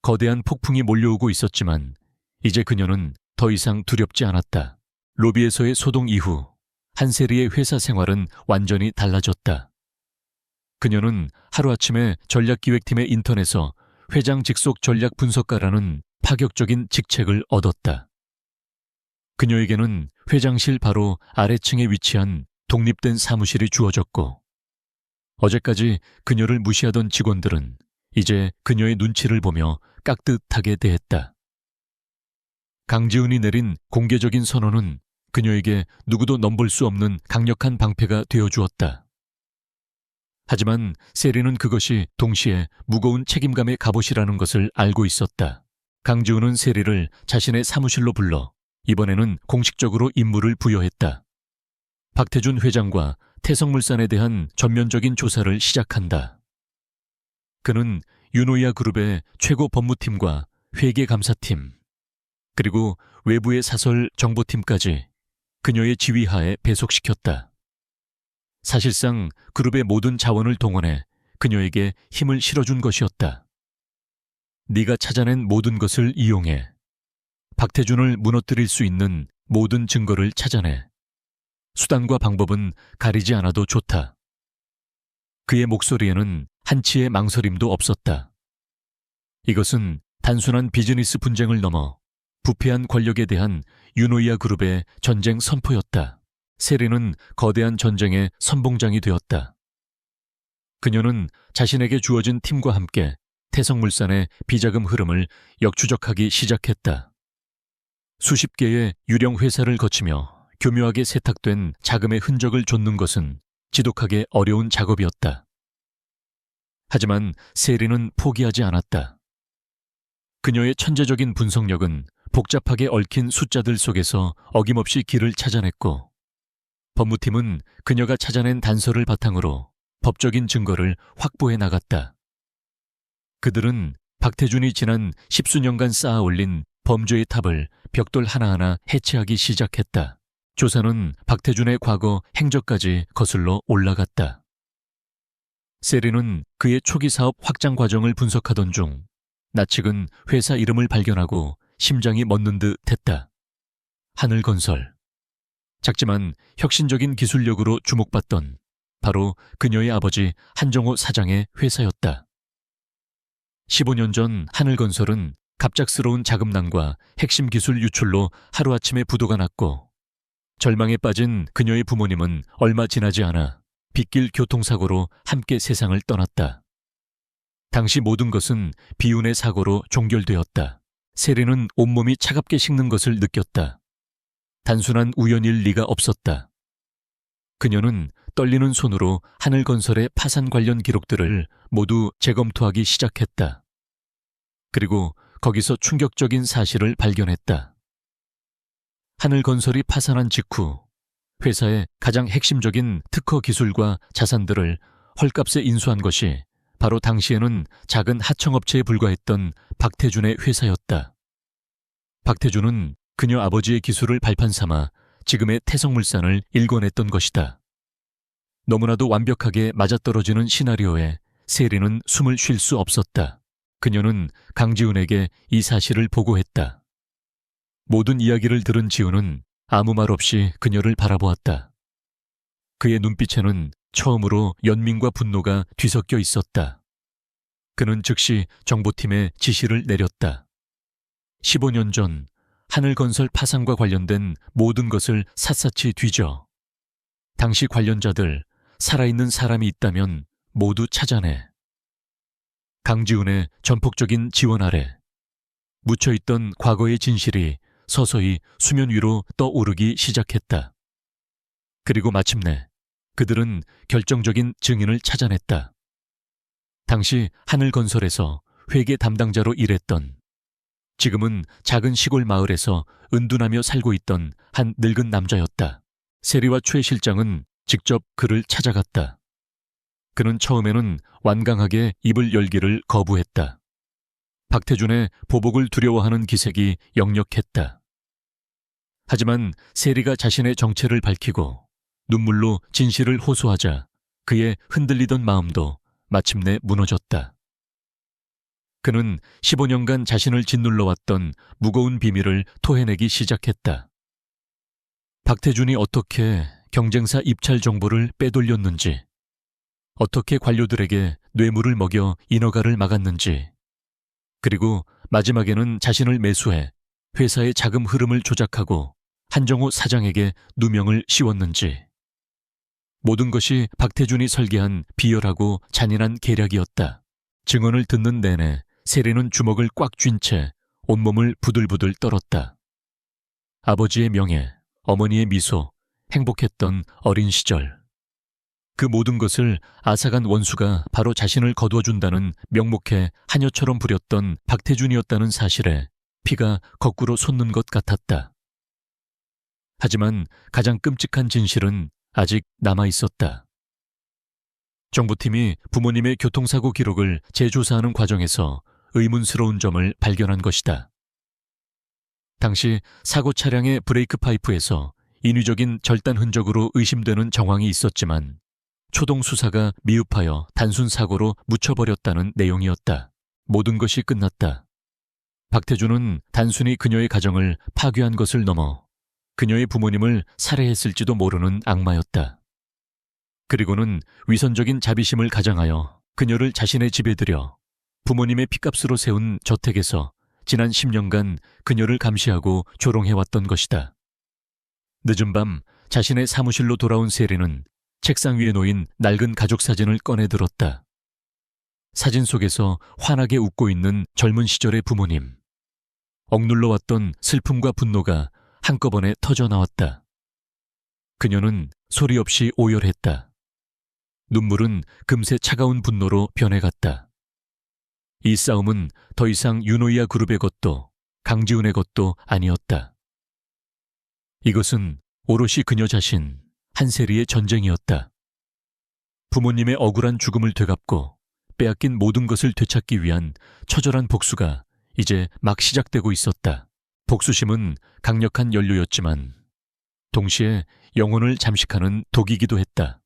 거대한 폭풍이 몰려오고 있었지만 이제 그녀는 더 이상 두렵지 않았다. 로비에서의 소동 이후 한세리의 회사 생활은 완전히 달라졌다. 그녀는 하루아침에 전략기획팀의 인턴에서 회장 직속 전략 분석가라는 파격적인 직책을 얻었다. 그녀에게는 회장실 바로 아래층에 위치한 독립된 사무실이 주어졌고 어제까지 그녀를 무시하던 직원들은 이제 그녀의 눈치를 보며 깍듯하게 대했다. 강지훈이 내린 공개적인 선언은 그녀에게 누구도 넘볼 수 없는 강력한 방패가 되어주었다. 하지만 세리는 그것이 동시에 무거운 책임감의 갑옷이라는 것을 알고 있었다. 강지훈은 세리를 자신의 사무실로 불러 이번에는 공식적으로 임무를 부여했다. 박태준 회장과 태성물산에 대한 전면적인 조사를 시작한다. 그는 유노이아 그룹의 최고 법무팀과 회계감사팀, 그리고 외부의 사설 정보팀까지 그녀의 지휘하에 배속시켰다. 사실상 그룹의 모든 자원을 동원해 그녀에게 힘을 실어준 것이었다. 네가 찾아낸 모든 것을 이용해 박태준을 무너뜨릴 수 있는 모든 증거를 찾아내. 수단과 방법은 가리지 않아도 좋다. 그의 목소리에는 한치의 망설임도 없었다. 이것은 단순한 비즈니스 분쟁을 넘어 부패한 권력에 대한 유노이아 그룹의 전쟁 선포였다. 세리는 거대한 전쟁의 선봉장이 되었다. 그녀는 자신에게 주어진 팀과 함께 태성물산의 비자금 흐름을 역추적하기 시작했다. 수십 개의 유령 회사를 거치며 교묘하게 세탁된 자금의 흔적을 좇는 것은 지독하게 어려운 작업이었다. 하지만 세리는 포기하지 않았다. 그녀의 천재적인 분석력은 복잡하게 얽힌 숫자들 속에서 어김없이 길을 찾아냈고 법무팀은 그녀가 찾아낸 단서를 바탕으로 법적인 증거를 확보해 나갔다. 그들은 박태준이 지난 10수년간 쌓아 올린 범죄의 탑을 벽돌 하나하나 해체하기 시작했다. 조사는 박태준의 과거 행적까지 거슬러 올라갔다. 세리는 그의 초기 사업 확장 과정을 분석하던 중 낯익은 회사 이름을 발견하고 심장이 멎는 듯 했다. 하늘건설. 작지만 혁신적인 기술력으로 주목받던 바로 그녀의 아버지 한정호 사장의 회사였다. 15년 전 하늘건설은 갑작스러운 자금난과 핵심 기술 유출로 하루아침에 부도가 났고 절망에 빠진 그녀의 부모님은 얼마 지나지 않아 빗길 교통사고로 함께 세상을 떠났다. 당시 모든 것은 비운의 사고로 종결되었다. 세리는 온몸이 차갑게 식는 것을 느꼈다. 단순한 우연일 리가 없었다. 그녀는 떨리는 손으로 하늘건설의 파산 관련 기록들을 모두 재검토하기 시작했다. 그리고 거기서 충격적인 사실을 발견했다. 하늘건설이 파산한 직후 회사의 가장 핵심적인 특허 기술과 자산들을 헐값에 인수한 것이 바로 당시에는 작은 하청업체에 불과했던 박태준의 회사였다. 박태준은 그녀 아버지의 기술을 발판 삼아 지금의 태성물산을 일궈냈던 것이다. 너무나도 완벽하게 맞아떨어지는 시나리오에 세리는 숨을 쉴 수 없었다. 그녀는 강지훈에게 이 사실을 보고했다. 모든 이야기를 들은 지훈은 아무 말 없이 그녀를 바라보았다. 그의 눈빛에는 처음으로 연민과 분노가 뒤섞여 있었다. 그는 즉시 정보팀에 지시를 내렸다. 15년 전 하늘건설 파산과 관련된 모든 것을 샅샅이 뒤져 당시 관련자들, 살아있는 사람이 있다면 모두 찾아내. 강지훈의 전폭적인 지원 아래 묻혀있던 과거의 진실이 서서히 수면 위로 떠오르기 시작했다. 그리고 마침내 그들은 결정적인 증인을 찾아냈다. 당시 하늘건설에서 회계 담당자로 일했던, 지금은 작은 시골 마을에서 은둔하며 살고 있던 한 늙은 남자였다. 세리와 최 실장은 직접 그를 찾아갔다. 그는 처음에는 완강하게 입을 열기를 거부했다. 박태준의 보복을 두려워하는 기색이 역력했다. 하지만 세리가 자신의 정체를 밝히고 눈물로 진실을 호소하자 그의 흔들리던 마음도 마침내 무너졌다. 그는 15년간 자신을 짓눌러왔던 무거운 비밀을 토해내기 시작했다. 박태준이 어떻게 경쟁사 입찰 정보를 빼돌렸는지, 어떻게 관료들에게 뇌물을 먹여 인허가를 막았는지, 그리고 마지막에는 자신을 매수해 회사의 자금 흐름을 조작하고 한정호 사장에게 누명을 씌웠는지. 모든 것이 박태준이 설계한 비열하고 잔인한 계략이었다. 증언을 듣는 내내 세리는 주먹을 꽉 쥔 채 온몸을 부들부들 떨었다. 아버지의 명예, 어머니의 미소, 행복했던 어린 시절. 그 모든 것을 앗아간 원수가 바로 자신을 거두어준다는 명목에 하녀처럼 부렸던 박태준이었다는 사실에 피가 거꾸로 솟는 것 같았다. 하지만 가장 끔찍한 진실은 아직 남아있었다. 정보팀이 부모님의 교통사고 기록을 재조사하는 과정에서 의문스러운 점을 발견한 것이다. 당시 사고 차량의 브레이크 파이프에서 인위적인 절단 흔적으로 의심되는 정황이 있었지만 초동 수사가 미흡하여 단순 사고로 묻혀버렸다는 내용이었다. 모든 것이 끝났다. 박태준은 단순히 그녀의 가정을 파괴한 것을 넘어 그녀의 부모님을 살해했을지도 모르는 악마였다. 그리고는 위선적인 자비심을 가장하여 그녀를 자신의 집에 들여 부모님의 핏값으로 세운 저택에서 지난 10년간 그녀를 감시하고 조롱해왔던 것이다. 늦은 밤 자신의 사무실로 돌아온 세리는 책상 위에 놓인 낡은 가족 사진을 꺼내 들었다. 사진 속에서 환하게 웃고 있는 젊은 시절의 부모님. 억눌러왔던 슬픔과 분노가 한꺼번에 터져나왔다. 그녀는 소리 없이 오열했다. 눈물은 금세 차가운 분노로 변해갔다. 이 싸움은 더 이상 유노이아 그룹의 것도 강지훈의 것도 아니었다. 이것은 오롯이 그녀 자신 한세리의 전쟁이었다. 부모님의 억울한 죽음을 되갚고 빼앗긴 모든 것을 되찾기 위한 처절한 복수가 이제 막 시작되고 있었다. 복수심은 강력한 연료였지만 동시에 영혼을 잠식하는 독이기도 했다.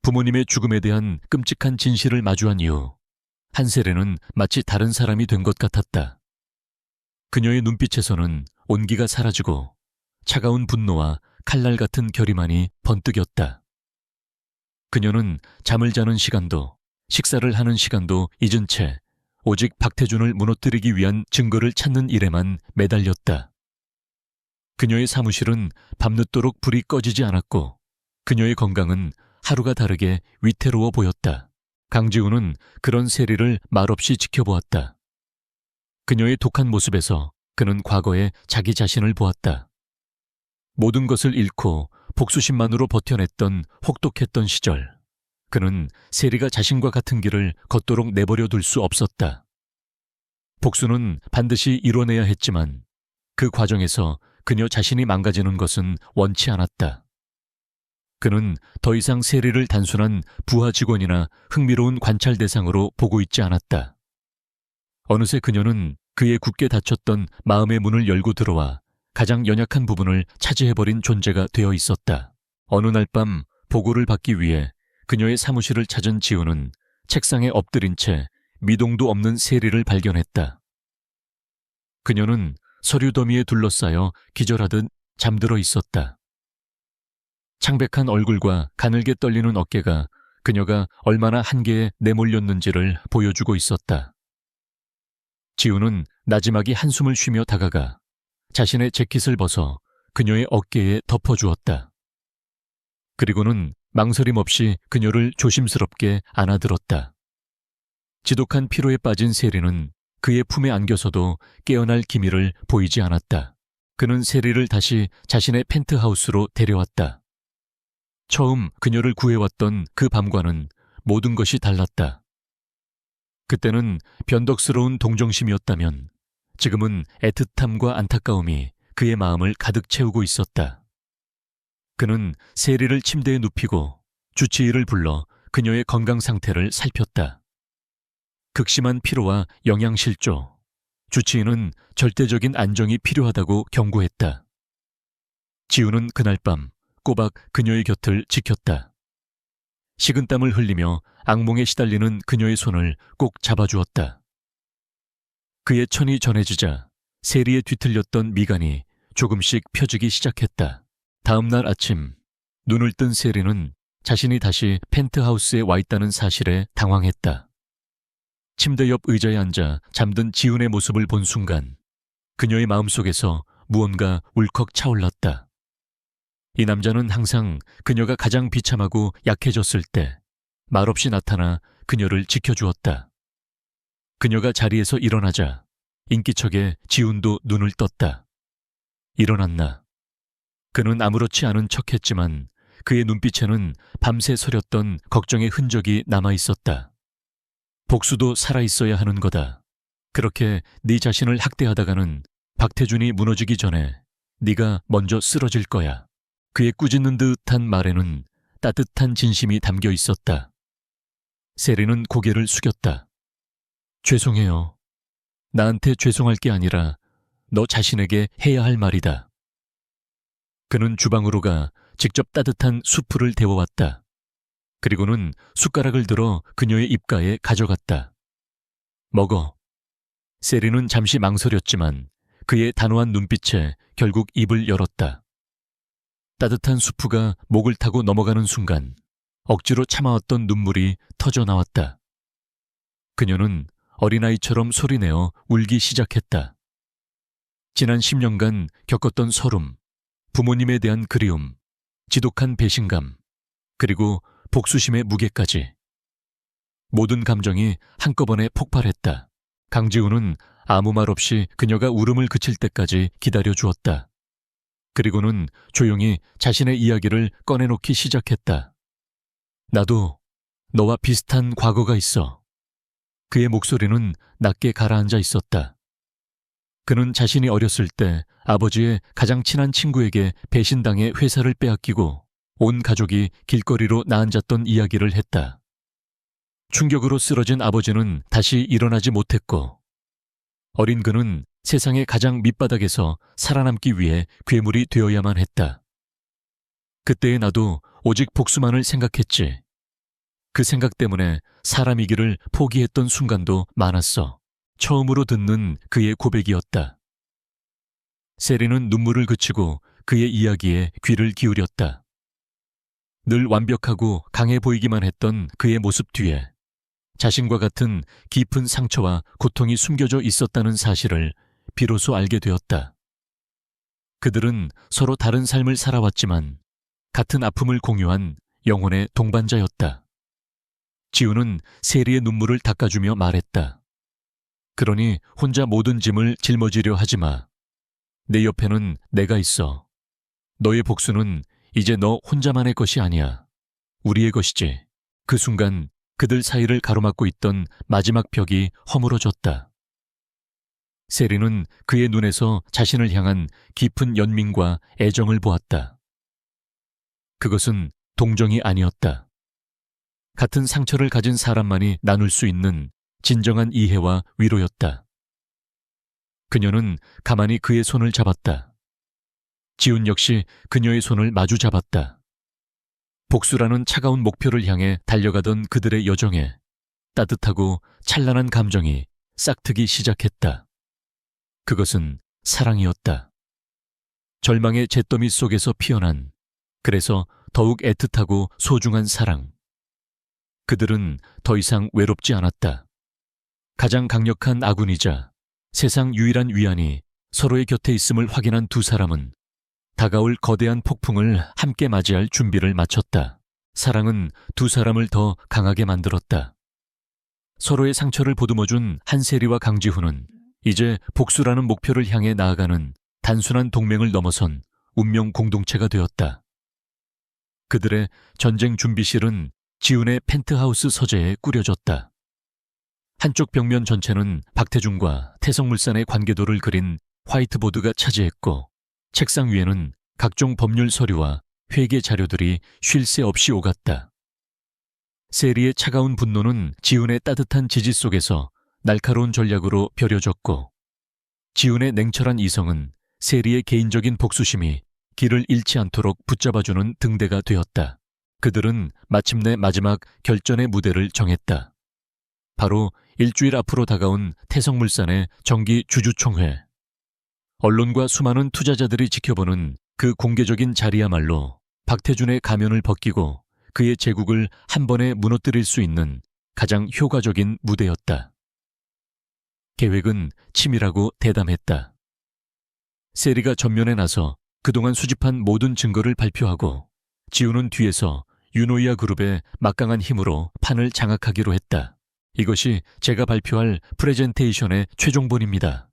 부모님의 죽음에 대한 끔찍한 진실을 마주한 이후 한세레는 마치 다른 사람이 된 것 같았다. 그녀의 눈빛에서는 온기가 사라지고 차가운 분노와 칼날 같은 결의만이 번뜩였다. 그녀는 잠을 자는 시간도 식사를 하는 시간도 잊은 채 오직 박태준을 무너뜨리기 위한 증거를 찾는 일에만 매달렸다. 그녀의 사무실은 밤늦도록 불이 꺼지지 않았고 그녀의 건강은 하루가 다르게 위태로워 보였다. 강지훈은 그런 세리를 말없이 지켜보았다. 그녀의 독한 모습에서 그는 과거에 자기 자신을 보았다. 모든 것을 잃고 복수심만으로 버텨냈던 혹독했던 시절, 그는 세리가 자신과 같은 길을 걷도록 내버려 둘 수 없었다. 복수는 반드시 이뤄내야 했지만 그 과정에서 그녀 자신이 망가지는 것은 원치 않았다. 그는 더 이상 세리를 단순한 부하 직원이나 흥미로운 관찰 대상으로 보고 있지 않았다. 어느새 그녀는 그의 굳게 닫혔던 마음의 문을 열고 들어와 가장 연약한 부분을 차지해버린 존재가 되어 있었다. 어느 날 밤 보고를 받기 위해 그녀의 사무실을 찾은 지우는 책상에 엎드린 채 미동도 없는 세리를 발견했다. 그녀는 서류 더미에 둘러싸여 기절하듯 잠들어 있었다. 창백한 얼굴과 가늘게 떨리는 어깨가 그녀가 얼마나 한계에 내몰렸는지를 보여주고 있었다. 지우는 나지막이 한숨을 쉬며 다가가 자신의 재킷을 벗어 그녀의 어깨에 덮어주었다. 그리고는 망설임 없이 그녀를 조심스럽게 안아들었다. 지독한 피로에 빠진 세리는 그의 품에 안겨서도 깨어날 기미를 보이지 않았다. 그는 세리를 다시 자신의 펜트하우스로 데려왔다. 처음 그녀를 구해왔던 그 밤과는 모든 것이 달랐다. 그때는 변덕스러운 동정심이었다면 지금은 애틋함과 안타까움이 그의 마음을 가득 채우고 있었다. 그는 세리를 침대에 눕히고 주치의를 불러 그녀의 건강 상태를 살폈다. 극심한 피로와 영양실조, 주치의는 절대적인 안정이 필요하다고 경고했다. 지우는 그날 밤 꼬박 그녀의 곁을 지켰다. 식은땀을 흘리며 악몽에 시달리는 그녀의 손을 꼭 잡아주었다. 그의 천이 전해지자 세리에 뒤틀렸던 미간이 조금씩 펴지기 시작했다. 다음 날 아침 눈을 뜬 세리는 자신이 다시 펜트하우스에 와 있다는 사실에 당황했다. 침대 옆 의자에 앉아 잠든 지훈의 모습을 본 순간 그녀의 마음속에서 무언가 울컥 차올랐다. 이 남자는 항상 그녀가 가장 비참하고 약해졌을 때 말없이 나타나 그녀를 지켜주었다. 그녀가 자리에서 일어나자 인기척에 지훈도 눈을 떴다. 일어났나. 그는 아무렇지 않은 척했지만 그의 눈빛에는 밤새 서렸던 걱정의 흔적이 남아있었다. 복수도 살아있어야 하는 거다. 그렇게 네 자신을 학대하다가는 박태준이 무너지기 전에 네가 먼저 쓰러질 거야. 그의 꾸짖는 듯한 말에는 따뜻한 진심이 담겨 있었다. 세리는 고개를 숙였다. 죄송해요. 나한테 죄송할 게 아니라 너 자신에게 해야 할 말이다. 그는 주방으로 가 직접 따뜻한 수프를 데워왔다. 그리고는 숟가락을 들어 그녀의 입가에 가져갔다. 먹어. 세리는 잠시 망설였지만 그의 단호한 눈빛에 결국 입을 열었다. 따뜻한 수프가 목을 타고 넘어가는 순간 억지로 참아왔던 눈물이 터져 나왔다. 그녀는 어린아이처럼 소리내어 울기 시작했다. 지난 10년간 겪었던 서름, 부모님에 대한 그리움, 지독한 배신감, 그리고 복수심의 무게까지. 모든 감정이 한꺼번에 폭발했다. 강지훈은 아무 말 없이 그녀가 울음을 그칠 때까지 기다려주었다. 그리고는 조용히 자신의 이야기를 꺼내놓기 시작했다. 나도 너와 비슷한 과거가 있어. 그의 목소리는 낮게 가라앉아 있었다. 그는 자신이 어렸을 때 아버지의 가장 친한 친구에게 배신당해 회사를 빼앗기고 온 가족이 길거리로 나앉았던 이야기를 했다. 충격으로 쓰러진 아버지는 다시 일어나지 못했고 어린 그는 세상의 가장 밑바닥에서 살아남기 위해 괴물이 되어야만 했다. 그때의 나도 오직 복수만을 생각했지. 그 생각 때문에 사람이기를 포기했던 순간도 많았어. 처음으로 듣는 그의 고백이었다. 세리는 눈물을 그치고 그의 이야기에 귀를 기울였다. 늘 완벽하고 강해 보이기만 했던 그의 모습 뒤에 자신과 같은 깊은 상처와 고통이 숨겨져 있었다는 사실을 비로소 알게 되었다. 그들은 서로 다른 삶을 살아왔지만 같은 아픔을 공유한 영혼의 동반자였다. 지우는 세리의 눈물을 닦아주며 말했다. 그러니 혼자 모든 짐을 짊어지려 하지 마. 내 옆에는 내가 있어. 너의 복수는 이제 너 혼자만의 것이 아니야. 우리의 것이지. 그 순간 그들 사이를 가로막고 있던 마지막 벽이 허물어졌다. 세리는 그의 눈에서 자신을 향한 깊은 연민과 애정을 보았다. 그것은 동정이 아니었다. 같은 상처를 가진 사람만이 나눌 수 있는 진정한 이해와 위로였다. 그녀는 가만히 그의 손을 잡았다. 지훈 역시 그녀의 손을 마주 잡았다. 복수라는 차가운 목표를 향해 달려가던 그들의 여정에 따뜻하고 찬란한 감정이 싹트기 시작했다. 그것은 사랑이었다. 절망의 잿더미 속에서 피어난, 그래서 더욱 애틋하고 소중한 사랑. 그들은 더 이상 외롭지 않았다. 가장 강력한 아군이자 세상 유일한 위안이 서로의 곁에 있음을 확인한 두 사람은 다가올 거대한 폭풍을 함께 맞이할 준비를 마쳤다. 사랑은 두 사람을 더 강하게 만들었다. 서로의 상처를 보듬어준 한세리와 강지훈은 이제 복수라는 목표를 향해 나아가는 단순한 동맹을 넘어선 운명 공동체가 되었다. 그들의 전쟁 준비실은 지훈의 펜트하우스 서재에 꾸려졌다. 한쪽 벽면 전체는 박태준과 태성물산의 관계도를 그린 화이트보드가 차지했고, 책상 위에는 각종 법률 서류와 회계 자료들이 쉴 새 없이 오갔다. 세리의 차가운 분노는 지훈의 따뜻한 지지 속에서 날카로운 전략으로 벼려졌고, 지훈의 냉철한 이성은 세리의 개인적인 복수심이 길을 잃지 않도록 붙잡아주는 등대가 되었다. 그들은 마침내 마지막 결전의 무대를 정했다. 바로 일주일 앞으로 다가온 태성물산의 정기 주주총회. 언론과 수많은 투자자들이 지켜보는 그 공개적인 자리야말로 박태준의 가면을 벗기고 그의 제국을 한 번에 무너뜨릴 수 있는 가장 효과적인 무대였다. 계획은 치밀하고 대담했다. 세리가 전면에 나서 그동안 수집한 모든 증거를 발표하고, 지훈은 뒤에서 유노이아 그룹의 막강한 힘으로 판을 장악하기로 했다. 이것이 제가 발표할 프레젠테이션의 최종본입니다.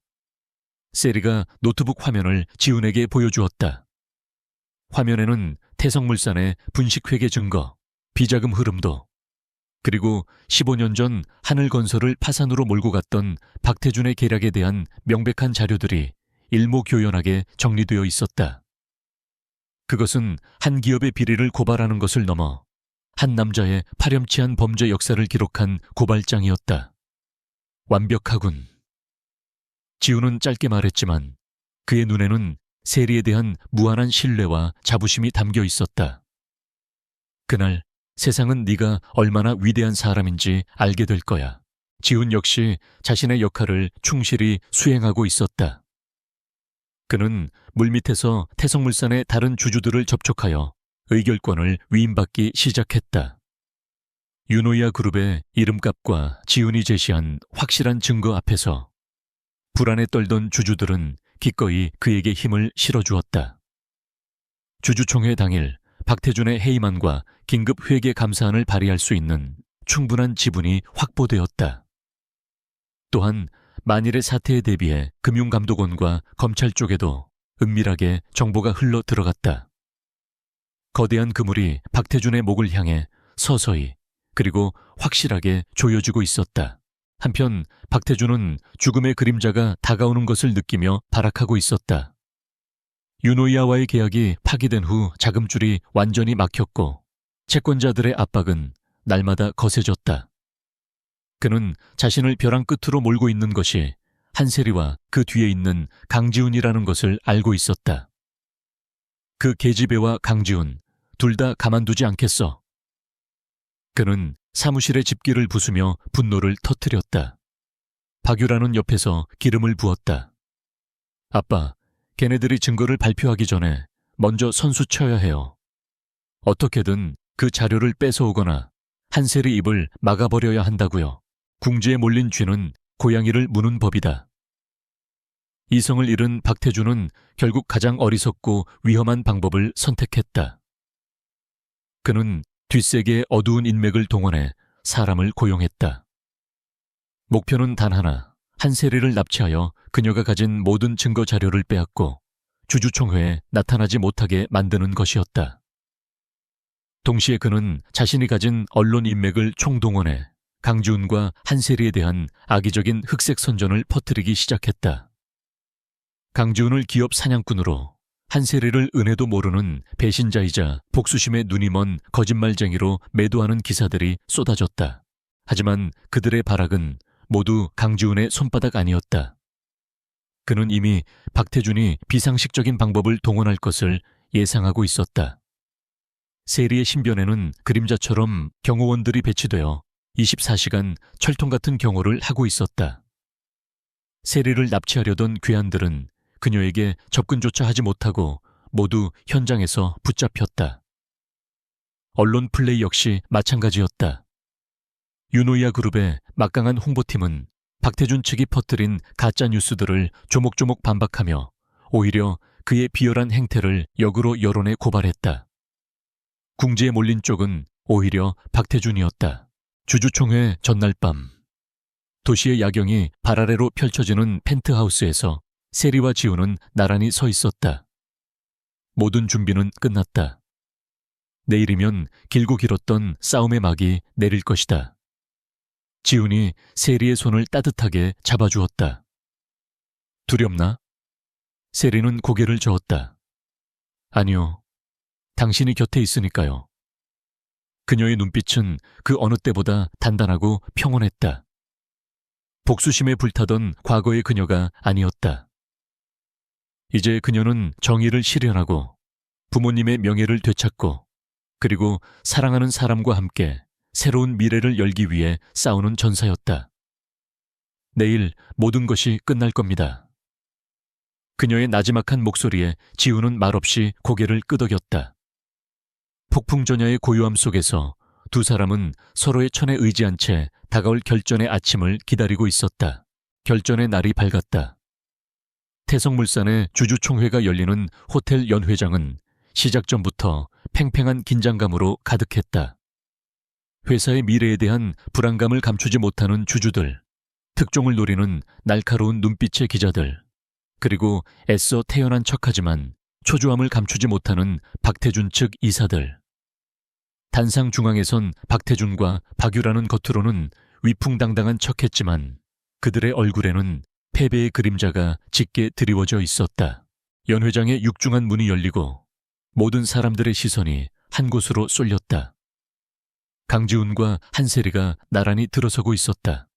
세리가 노트북 화면을 지훈에게 보여주었다. 화면에는 태성물산의 분식회계 증거, 비자금 흐름도, 그리고 15년 전 하늘건설을 파산으로 몰고 갔던 박태준의 계략에 대한 명백한 자료들이 일목요연하게 정리되어 있었다. 그것은 한 기업의 비리를 고발하는 것을 넘어 한 남자의 파렴치한 범죄 역사를 기록한 고발장이었다. 완벽하군. 지훈은 짧게 말했지만 그의 눈에는 세리에 대한 무한한 신뢰와 자부심이 담겨 있었다. 그날 세상은 네가 얼마나 위대한 사람인지 알게 될 거야. 지훈 역시 자신의 역할을 충실히 수행하고 있었다. 그는 물밑에서 태성물산의 다른 주주들을 접촉하여 의결권을 위임받기 시작했다. 유노이아 그룹의 이름값과 지훈이 제시한 확실한 증거 앞에서 불안에 떨던 주주들은 기꺼이 그에게 힘을 실어주었다. 주주총회 당일 박태준의 해임안과 긴급 회계 감사안을 발의할 수 있는 충분한 지분이 확보되었다. 또한 만일의 사태에 대비해 금융감독원과 검찰 쪽에도 은밀하게 정보가 흘러 들어갔다. 거대한 그물이 박태준의 목을 향해 서서히 그리고 확실하게 조여지고 있었다. 한편 박태준은 죽음의 그림자가 다가오는 것을 느끼며 발악하고 있었다. 유노이아와의 계약이 파기된 후 자금줄이 완전히 막혔고 채권자들의 압박은 날마다 거세졌다. 그는 자신을 벼랑 끝으로 몰고 있는 것이 한세리와 그 뒤에 있는 강지훈이라는 것을 알고 있었다. 그 계집애와 강지훈 둘 다 가만두지 않겠어. 그는 사무실의 집기를 부수며 분노를 터뜨렸다. 박유라는 옆에서 기름을 부었다. 아빠, 걔네들이 증거를 발표하기 전에 먼저 선수 쳐야 해요. 어떻게든 그 자료를 뺏어오거나 한세리 입을 막아버려야 한다고요. 궁지에 몰린 쥐는 고양이를 무는 법이다. 이성을 잃은 박태준은 결국 가장 어리석고 위험한 방법을 선택했다. 그는 뒷세계의 어두운 인맥을 동원해 사람을 고용했다. 목표는 단 하나, 한세리를 납치하여 그녀가 가진 모든 증거 자료를 빼앗고 주주총회에 나타나지 못하게 만드는 것이었다. 동시에 그는 자신이 가진 언론 인맥을 총동원해 강지훈과 한세리에 대한 악의적인 흑색 선전을 퍼뜨리기 시작했다. 강지훈을 기업 사냥꾼으로, 한세리를 은혜도 모르는 배신자이자 복수심에 눈이 먼 거짓말쟁이로 매도하는 기사들이 쏟아졌다. 하지만 그들의 발악은 모두 강지훈의 손바닥 아니었다. 그는 이미 박태준이 비상식적인 방법을 동원할 것을 예상하고 있었다. 세리의 신변에는 그림자처럼 경호원들이 배치되어 24시간 철통 같은 경호를 하고 있었다. 세리를 납치하려던 괴한들은 그녀에게 접근조차 하지 못하고 모두 현장에서 붙잡혔다. 언론 플레이 역시 마찬가지였다. 유노이아 그룹의 막강한 홍보팀은 박태준 측이 퍼뜨린 가짜 뉴스들을 조목조목 반박하며 오히려 그의 비열한 행태를 역으로 여론에 고발했다. 궁지에 몰린 쪽은 오히려 박태준이었다. 주주총회 전날 밤, 도시의 야경이 발 아래로 펼쳐지는 펜트하우스에서 세리와 지훈은 나란히 서 있었다. 모든 준비는 끝났다. 내일이면 길고 길었던 싸움의 막이 내릴 것이다. 지훈이 세리의 손을 따뜻하게 잡아주었다. 두렵나? 세리는 고개를 저었다. 아니요. 당신이 곁에 있으니까요. 그녀의 눈빛은 그 어느 때보다 단단하고 평온했다. 복수심에 불타던 과거의 그녀가 아니었다. 이제 그녀는 정의를 실현하고 부모님의 명예를 되찾고 그리고 사랑하는 사람과 함께 새로운 미래를 열기 위해 싸우는 전사였다. 내일 모든 것이 끝날 겁니다. 그녀의 나지막한 목소리에 지훈은 말없이 고개를 끄덕였다. 폭풍전야의 고요함 속에서 두 사람은 서로의 천에 의지한 채 다가올 결전의 아침을 기다리고 있었다. 결전의 날이 밝았다. 태성물산의 주주총회가 열리는 호텔 연회장은 시작 전부터 팽팽한 긴장감으로 가득했다. 회사의 미래에 대한 불안감을 감추지 못하는 주주들, 특종을 노리는 날카로운 눈빛의 기자들, 그리고 애써 태연한 척하지만 초조함을 감추지 못하는 박태준 측 이사들. 단상 중앙에선 박태준과 박유라는 겉으로는 위풍당당한 척했지만 그들의 얼굴에는 패배의 그림자가 짙게 드리워져 있었다. 연회장의 육중한 문이 열리고 모든 사람들의 시선이 한 곳으로 쏠렸다. 강지훈과 한세리가 나란히 들어서고 있었다.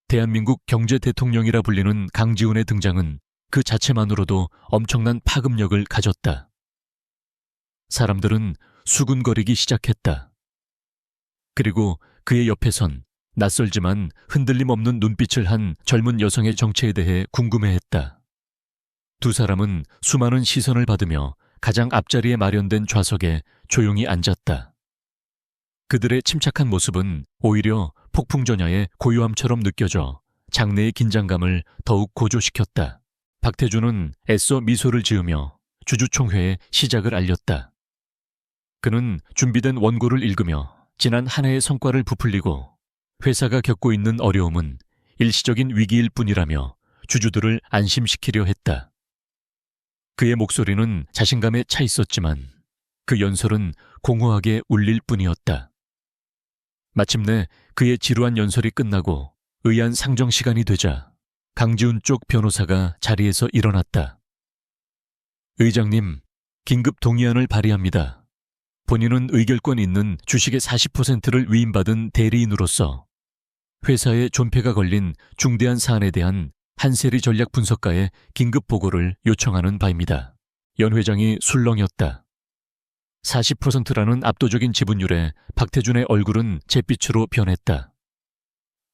대한민국 경제 대통령이라 불리는 강지훈의 등장은 그 자체만으로도 엄청난 파급력을 가졌다. 사람들은 수군거리기 시작했다. 그리고 그의 옆에선 낯설지만 흔들림 없는 눈빛을 한 젊은 여성의 정체에 대해 궁금해했다. 두 사람은 수많은 시선을 받으며 가장 앞자리에 마련된 좌석에 조용히 앉았다. 그들의 침착한 모습은 오히려 폭풍전야의 고요함처럼 느껴져 장내의 긴장감을 더욱 고조시켰다. 박태준은 애써 미소를 지으며 주주총회의 시작을 알렸다. 그는 준비된 원고를 읽으며 지난 한 해의 성과를 부풀리고 회사가 겪고 있는 어려움은 일시적인 위기일 뿐이라며 주주들을 안심시키려 했다. 그의 목소리는 자신감에 차 있었지만 그 연설은 공허하게 울릴 뿐이었다. 마침내 그의 지루한 연설이 끝나고 의안 상정 시간이 되자 강지훈 쪽 변호사가 자리에서 일어났다. 의장님, 긴급 동의안을 발의합니다. 본인은 의결권 있는 주식의 40%를 위임받은 대리인으로서 회사에 존폐가 걸린 중대한 사안에 대한 한세리 전략 분석가의 긴급 보고를 요청하는 바입니다. 연 회장이 술렁였다. 40%라는 압도적인 지분율에 박태준의 얼굴은 잿빛으로 변했다.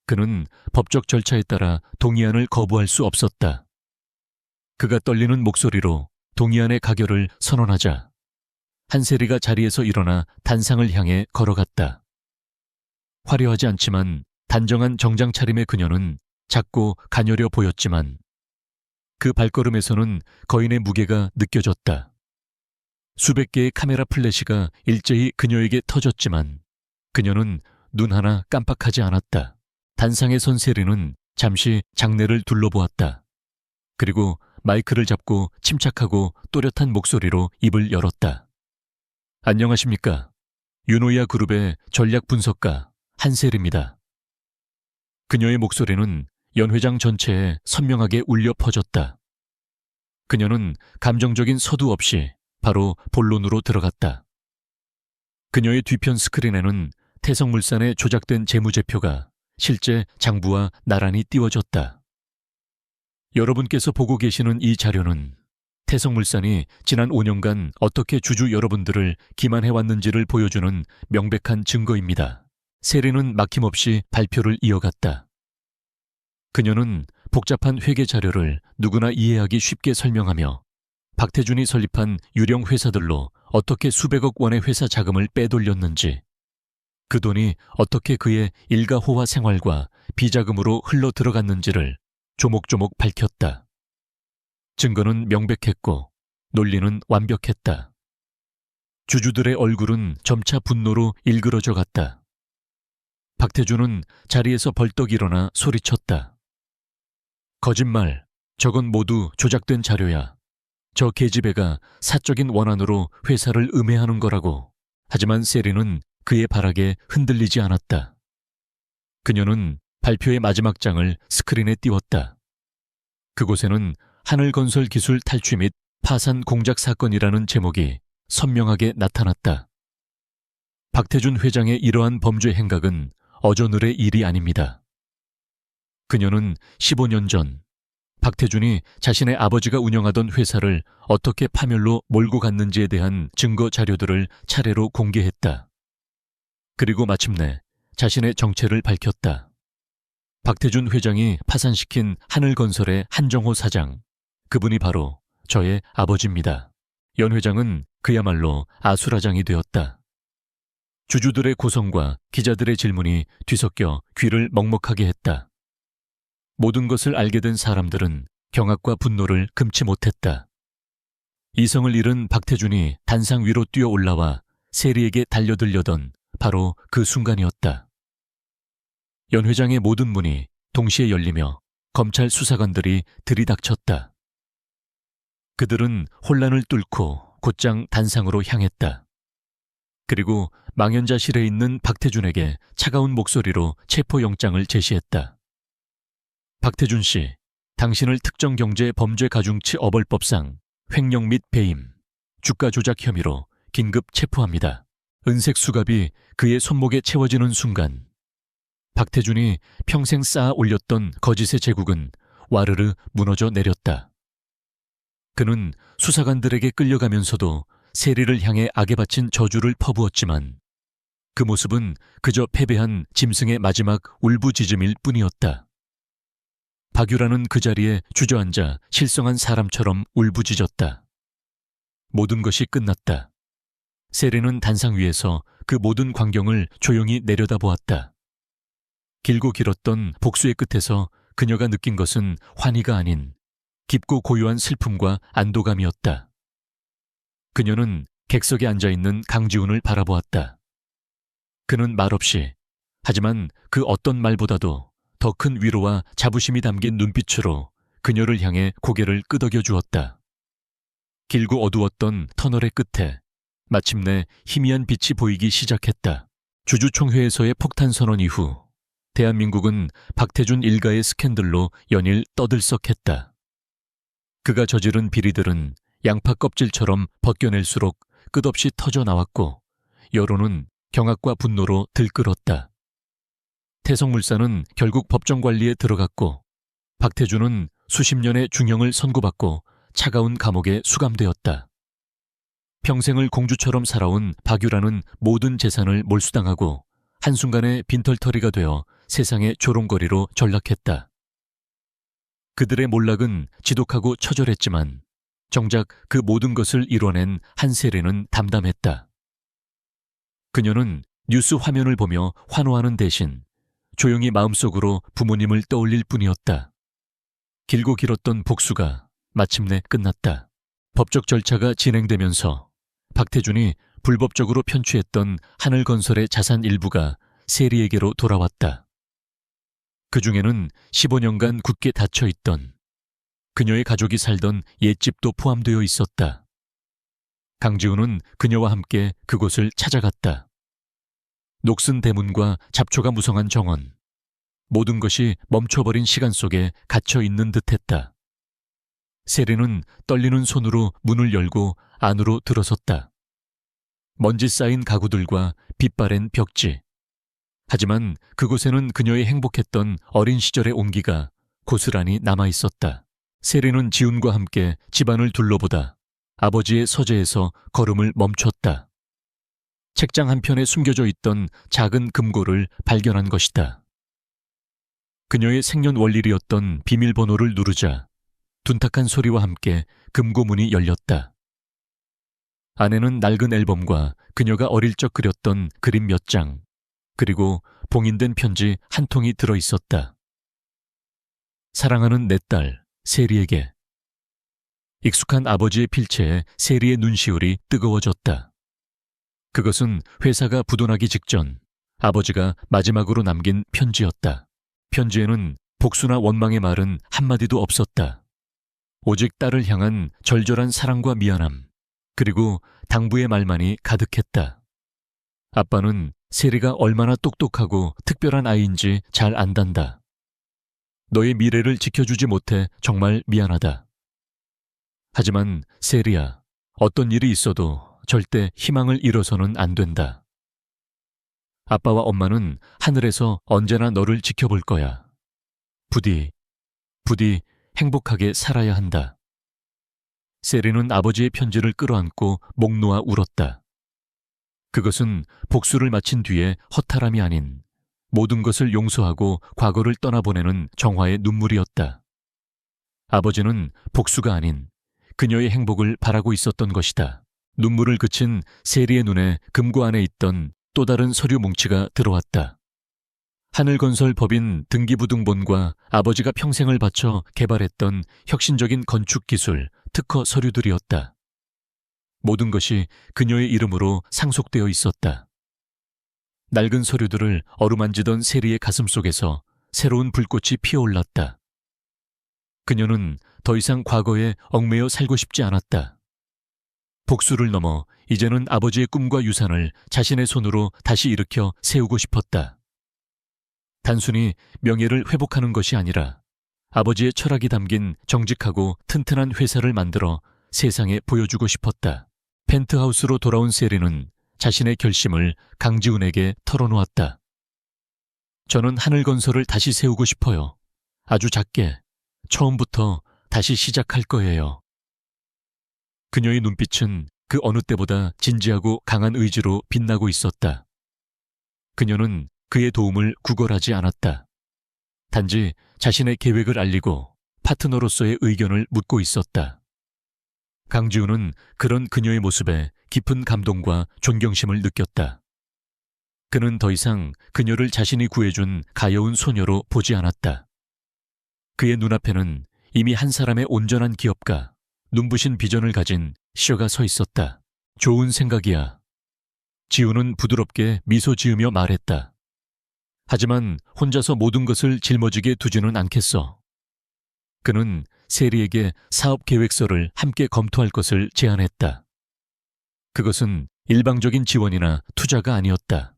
그는 법적 절차에 따라 동의안을 거부할 수 없었다. 그가 떨리는 목소리로 동의안의 가결을 선언하자 한세리가 자리에서 일어나 단상을 향해 걸어갔다. 화려하지 않지만 단정한 정장 차림의 그녀는 작고 가녀려 보였지만 그 발걸음에서는 거인의 무게가 느껴졌다. 수백 개의 카메라 플래시가 일제히 그녀에게 터졌지만 그녀는 눈 하나 깜빡하지 않았다. 단상에 선 세리는 잠시 장내를 둘러보았다. 그리고 마이크를 잡고 침착하고 또렷한 목소리로 입을 열었다. 안녕하십니까. 유노이아 그룹의 전략 분석가 한세리입니다. 그녀의 목소리는 연회장 전체에 선명하게 울려 퍼졌다. 그녀는 감정적인 서두 없이 바로 본론으로 들어갔다. 그녀의 뒤편 스크린에는 태성물산의 조작된 재무제표가 실제 장부와 나란히 띄워졌다. 여러분께서 보고 계시는 이 자료는 태성물산이 지난 5년간 어떻게 주주 여러분들을 기만해왔는지를 보여주는 명백한 증거입니다. 세리는 막힘없이 발표를 이어갔다. 그녀는 복잡한 회계 자료를 누구나 이해하기 쉽게 설명하며 박태준이 설립한 유령 회사들로 어떻게 수백억 원의 회사 자금을 빼돌렸는지, 그 돈이 어떻게 그의 일가호화 생활과 비자금으로 흘러 들어갔는지를 조목조목 밝혔다. 증거는 명백했고 논리는 완벽했다. 주주들의 얼굴은 점차 분노로 일그러져 갔다. 박태준은 자리에서 벌떡 일어나 소리쳤다. 거짓말, 저건 모두 조작된 자료야. 저 계집애가 사적인 원한으로 회사를 음해하는 거라고. 하지만 세리는 그의 발악에 흔들리지 않았다. 그녀는 발표의 마지막 장을 스크린에 띄웠다. 그곳에는 하늘건설 기술 탈취 및 파산 공작 사건이라는 제목이 선명하게 나타났다. 박태준 회장의 이러한 범죄 행각은 어저늘의 일이 아닙니다. 그녀는 15년 전 박태준이 자신의 아버지가 운영하던 회사를 어떻게 파멸로 몰고 갔는지에 대한 증거 자료들을 차례로 공개했다. 그리고 마침내 자신의 정체를 밝혔다. 박태준 회장이 파산시킨 하늘건설의 한정호 사장, 그분이 바로 저의 아버지입니다. 연 회장은 그야말로 아수라장이 되었다. 주주들의 고성과 기자들의 질문이 뒤섞여 귀를 먹먹하게 했다. 모든 것을 알게 된 사람들은 경악과 분노를 금치 못했다. 이성을 잃은 박태준이 단상 위로 뛰어 올라와 세리에게 달려들려던 바로 그 순간이었다. 연 회장의 모든 문이 동시에 열리며 검찰 수사관들이 들이닥쳤다. 그들은 혼란을 뚫고 곧장 단상으로 향했다. 그리고 망연자실해 있는 박태준에게 차가운 목소리로 체포영장을 제시했다. 박태준 씨, 당신을 특정경제범죄가중치 어벌법상 횡령 및 배임, 주가 조작 혐의로 긴급 체포합니다. 은색 수갑이 그의 손목에 채워지는 순간 박태준이 평생 쌓아 올렸던 거짓의 제국은 와르르 무너져 내렸다. 그는 수사관들에게 끌려가면서도 세리를 향해 악에 바친 저주를 퍼부었지만 그 모습은 그저 패배한 짐승의 마지막 울부짖음일 뿐이었다. 박유라는 그 자리에 주저앉아 실성한 사람처럼 울부짖었다. 모든 것이 끝났다. 세리는 단상 위에서 그 모든 광경을 조용히 내려다보았다. 길고 길었던 복수의 끝에서 그녀가 느낀 것은 환희가 아닌 깊고 고요한 슬픔과 안도감이었다. 그녀는 객석에 앉아있는 강지훈을 바라보았다. 그는 말없이, 하지만 그 어떤 말보다도 더 큰 위로와 자부심이 담긴 눈빛으로 그녀를 향해 고개를 끄덕여 주었다. 길고 어두웠던 터널의 끝에 마침내 희미한 빛이 보이기 시작했다. 주주총회에서의 폭탄 선언 이후 대한민국은 박태준 일가의 스캔들로 연일 떠들썩했다. 그가 저지른 비리들은 양파 껍질처럼 벗겨낼수록 끝없이 터져 나왔고 여론은 경악과 분노로 들끓었다. 태성물산은 결국 법정 관리에 들어갔고 박태준은 수십 년의 중형을 선고받고 차가운 감옥에 수감되었다. 평생을 공주처럼 살아온 박유라는 모든 재산을 몰수당하고 한순간에 빈털터리가 되어 세상의 조롱거리로 전락했다. 그들의 몰락은 지독하고 처절했지만 정작 그 모든 것을 이뤄낸 한세리는 담담했다. 그녀는 뉴스 화면을 보며 환호하는 대신 조용히 마음속으로 부모님을 떠올릴 뿐이었다. 길고 길었던 복수가 마침내 끝났다. 법적 절차가 진행되면서 박태준이 불법적으로 편취했던 하늘건설의 자산 일부가 세리에게로 돌아왔다. 그 중에는 15년간 굳게 닫혀있던 그녀의 가족이 살던 옛집도 포함되어 있었다. 강지훈은 그녀와 함께 그곳을 찾아갔다. 녹슨 대문과 잡초가 무성한 정원, 모든 것이 멈춰버린 시간 속에 갇혀있는 듯했다. 세리는 떨리는 손으로 문을 열고 안으로 들어섰다. 먼지 쌓인 가구들과 빛바랜 벽지. 하지만 그곳에는 그녀의 행복했던 어린 시절의 온기가 고스란히 남아있었다. 세리는 지훈과 함께 집안을 둘러보다 아버지의 서재에서 걸음을 멈췄다. 책장 한편에 숨겨져 있던 작은 금고를 발견한 것이다. 그녀의 생년월일이었던 비밀번호를 누르자 둔탁한 소리와 함께 금고 문이 열렸다. 안에는 낡은 앨범과 그녀가 어릴 적 그렸던 그림 몇 장, 그리고 봉인된 편지 한 통이 들어있었다. 사랑하는 내 딸, 세리에게. 익숙한 아버지의 필체에 세리의 눈시울이 뜨거워졌다. 그것은 회사가 부도나기 직전 아버지가 마지막으로 남긴 편지였다. 편지에는 복수나 원망의 말은 한마디도 없었다. 오직 딸을 향한 절절한 사랑과 미안함, 그리고 당부의 말만이 가득했다. 아빠는 세리가 얼마나 똑똑하고 특별한 아이인지 잘 안단다. 너의 미래를 지켜주지 못해 정말 미안하다. 하지만 세리야, 어떤 일이 있어도 절대 희망을 잃어서는 안 된다. 아빠와 엄마는 하늘에서 언제나 너를 지켜볼 거야. 부디 행복하게 살아야 한다. 세리는 아버지의 편지를 끌어안고 목 놓아 울었다. 그것은 복수를 마친 뒤에 허탈함이 아닌 모든 것을 용서하고 과거를 떠나보내는 정화의 눈물이었다. 아버지는 복수가 아닌 그녀의 행복을 바라고 있었던 것이다. 눈물을 그친 세리의 눈에 금고 안에 있던 또 다른 서류 뭉치가 들어왔다. 하늘건설 법인 등기부등본과 아버지가 평생을 바쳐 개발했던 혁신적인 건축기술 특허 서류들이었다. 모든 것이 그녀의 이름으로 상속되어 있었다. 낡은 서류들을 어루만지던 세리의 가슴 속에서 새로운 불꽃이 피어올랐다. 그녀는 더 이상 과거에 얽매여 살고 싶지 않았다. 복수를 넘어 이제는 아버지의 꿈과 유산을 자신의 손으로 다시 일으켜 세우고 싶었다. 단순히 명예를 회복하는 것이 아니라 아버지의 철학이 담긴 정직하고 튼튼한 회사를 만들어 세상에 보여주고 싶었다. 펜트하우스로 돌아온 세리는 자신의 결심을 강지훈에게 털어놓았다. 저는 하늘건설을 다시 세우고 싶어요. 아주 작게, 처음부터 다시 시작할 거예요. 그녀의 눈빛은 그 어느 때보다 진지하고 강한 의지로 빛나고 있었다. 그녀는 그의 도움을 구걸하지 않았다. 단지 자신의 계획을 알리고 파트너로서의 의견을 묻고 있었다. 강지훈은 그런 그녀의 모습에 깊은 감동과 존경심을 느꼈다. 그는 더 이상 그녀를 자신이 구해준 가여운 소녀로 보지 않았다. 그의 눈앞에는 이미 한 사람의 온전한 기업가, 눈부신 비전을 가진 시어가 서 있었다. 좋은 생각이야. 지훈은 부드럽게 미소 지으며 말했다. 하지만 혼자서 모든 것을 짊어지게 두지는 않겠어. 그는 세리에게 사업 계획서를 함께 검토할 것을 제안했다. 그것은 일방적인 지원이나 투자가 아니었다.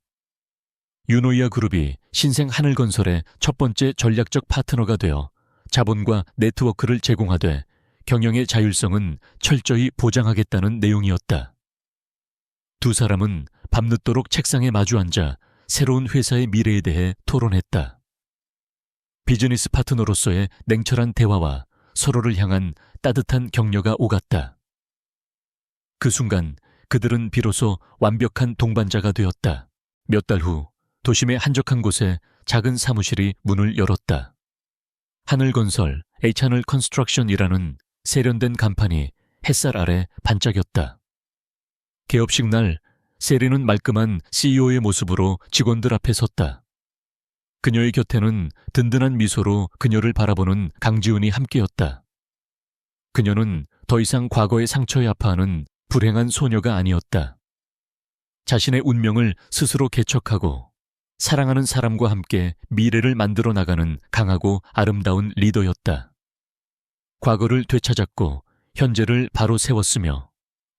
유노이아 그룹이 신생 하늘건설의 첫 번째 전략적 파트너가 되어 자본과 네트워크를 제공하되 경영의 자율성은 철저히 보장하겠다는 내용이었다. 두 사람은 밤늦도록 책상에 마주 앉아 새로운 회사의 미래에 대해 토론했다. 비즈니스 파트너로서의 냉철한 대화와 서로를 향한 따뜻한 격려가 오갔다. 그 순간 그들은 비로소 완벽한 동반자가 되었다. 몇 달 후 도심의 한적한 곳에 작은 사무실이 문을 열었다. 하늘건설, H하늘 컨스트럭션이라는 세련된 간판이 햇살 아래 반짝였다. 개업식 날 세리는 말끔한 CEO의 모습으로 직원들 앞에 섰다. 그녀의 곁에는 든든한 미소로 그녀를 바라보는 강지훈이 함께였다. 그녀는 더 이상 과거의 상처에 아파하는 불행한 소녀가 아니었다. 자신의 운명을 스스로 개척하고 사랑하는 사람과 함께 미래를 만들어 나가는 강하고 아름다운 리더였다. 과거를 되찾았고 현재를 바로 세웠으며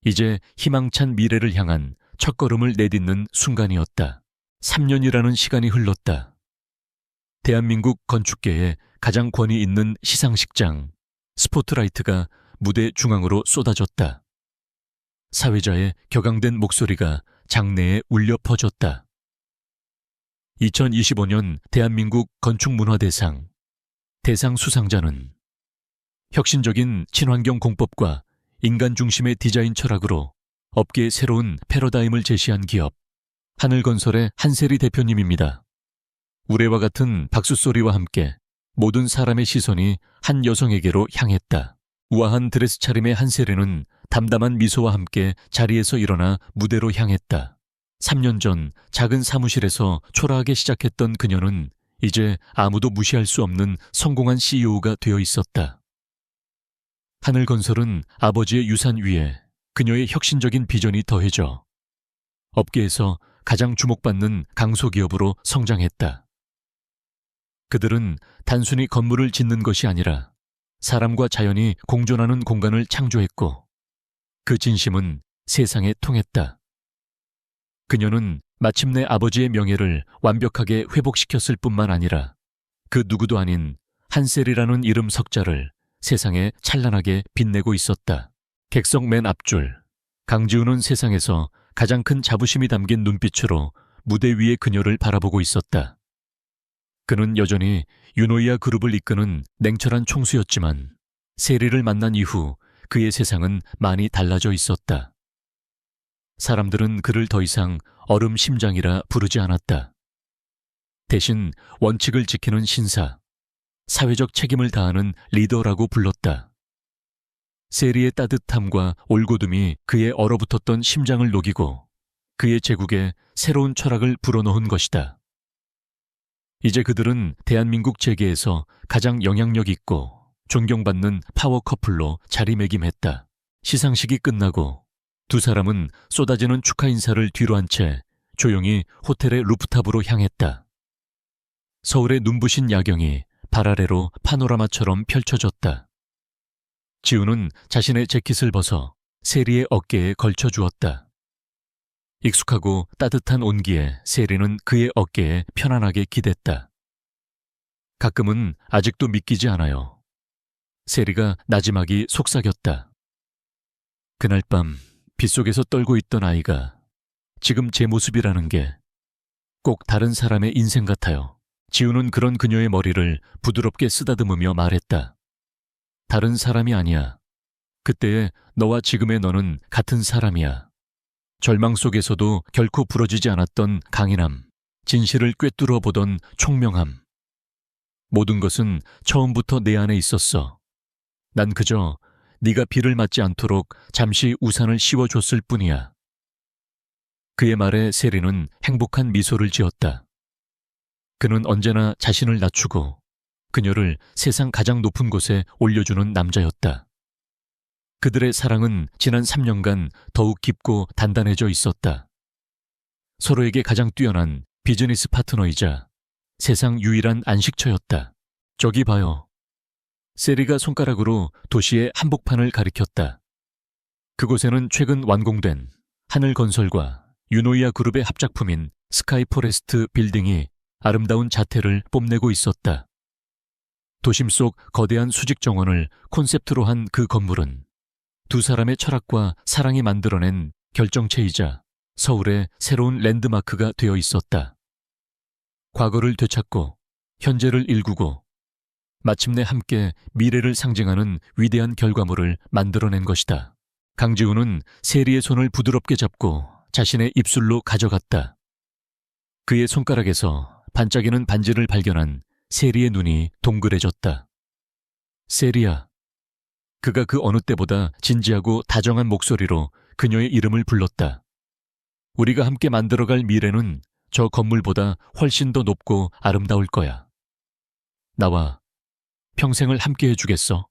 이제 희망찬 미래를 향한 첫걸음을 내딛는 순간이었다. 3년이라는 시간이 흘렀다. 대한민국 건축계에 가장 권위 있는 시상식장, 스포트라이트가 무대 중앙으로 쏟아졌다. 사회자의 격앙된 목소리가 장내에 울려 퍼졌다. 2025년 대한민국 건축문화대상 대상 수상자는 혁신적인 친환경 공법과 인간 중심의 디자인 철학으로 업계의 새로운 패러다임을 제시한 기업 하늘건설의 한세리 대표님입니다. 우레와 같은 박수소리와 함께 모든 사람의 시선이 한 여성에게로 향했다. 우아한 드레스 차림의 한세리는 담담한 미소와 함께 자리에서 일어나 무대로 향했다. 3년 전 작은 사무실에서 초라하게 시작했던 그녀는 이제 아무도 무시할 수 없는 성공한 CEO가 되어 있었다. 하늘건설은 아버지의 유산 위에 그녀의 혁신적인 비전이 더해져 업계에서 가장 주목받는 강소기업으로 성장했다. 그들은 단순히 건물을 짓는 것이 아니라 사람과 자연이 공존하는 공간을 창조했고 그 진심은 세상에 통했다. 그녀는 마침내 아버지의 명예를 완벽하게 회복시켰을 뿐만 아니라 그 누구도 아닌 한셀이라는 이름 석자를 세상에 찬란하게 빛내고 있었다. 객석 맨 앞줄, 강지우는 세상에서 가장 큰 자부심이 담긴 눈빛으로 무대 위의 그녀를 바라보고 있었다. 그는 여전히 유노이아 그룹을 이끄는 냉철한 총수였지만 세리를 만난 이후 그의 세상은 많이 달라져 있었다. 사람들은 그를 더 이상 얼음 심장이라 부르지 않았다. 대신 원칙을 지키는 신사, 사회적 책임을 다하는 리더라고 불렀다. 세리의 따뜻함과 올곧음이 그의 얼어붙었던 심장을 녹이고 그의 제국에 새로운 철학을 불어넣은 것이다. 이제 그들은 대한민국 재계에서 가장 영향력 있고 존경받는 파워 커플로 자리매김했다. 시상식이 끝나고 두 사람은 쏟아지는 축하 인사를 뒤로 한 채 조용히 호텔의 루프탑으로 향했다. 서울의 눈부신 야경이 발 아래로 파노라마처럼 펼쳐졌다. 지우는 자신의 재킷을 벗어 세리의 어깨에 걸쳐주었다. 익숙하고 따뜻한 온기에 세리는 그의 어깨에 편안하게 기댔다. 가끔은 아직도 믿기지 않아요. 세리가 나지막이 속삭였다. 그날 밤 빗속에서 떨고 있던 아이가 지금 제 모습이라는 게 꼭 다른 사람의 인생 같아요. 지우는 그런 그녀의 머리를 부드럽게 쓰다듬으며 말했다. 다른 사람이 아니야. 그때의 너와 지금의 너는 같은 사람이야. 절망 속에서도 결코 부러지지 않았던 강인함, 진실을 꿰뚫어 보던 총명함. 모든 것은 처음부터 내 안에 있었어. 난 그저 네가 비를 맞지 않도록 잠시 우산을 씌워줬을 뿐이야. 그의 말에 세리는 행복한 미소를 지었다. 그는 언제나 자신을 낮추고 그녀를 세상 가장 높은 곳에 올려주는 남자였다. 그들의 사랑은 지난 3년간 더욱 깊고 단단해져 있었다. 서로에게 가장 뛰어난 비즈니스 파트너이자 세상 유일한 안식처였다. 저기 봐요. 세리가 손가락으로 도시의 한복판을 가리켰다. 그곳에는 최근 완공된 하늘건설과 유노이아 그룹의 합작품인 스카이포레스트 빌딩이 아름다운 자태를 뽐내고 있었다. 도심 속 거대한 수직 정원을 콘셉트로 한 그 건물은 두 사람의 철학과 사랑이 만들어낸 결정체이자 서울의 새로운 랜드마크가 되어 있었다. 과거를 되찾고 현재를 일구고 마침내 함께 미래를 상징하는 위대한 결과물을 만들어낸 것이다. 강지우는 세리의 손을 부드럽게 잡고 자신의 입술로 가져갔다. 그의 손가락에서 반짝이는 반지를 발견한 세리의 눈이 동그래졌다. 세리야. 그가 그 어느 때보다 진지하고 다정한 목소리로 그녀의 이름을 불렀다. 우리가 함께 만들어갈 미래는 저 건물보다 훨씬 더 높고 아름다울 거야. 나와 평생을 함께 해주겠어.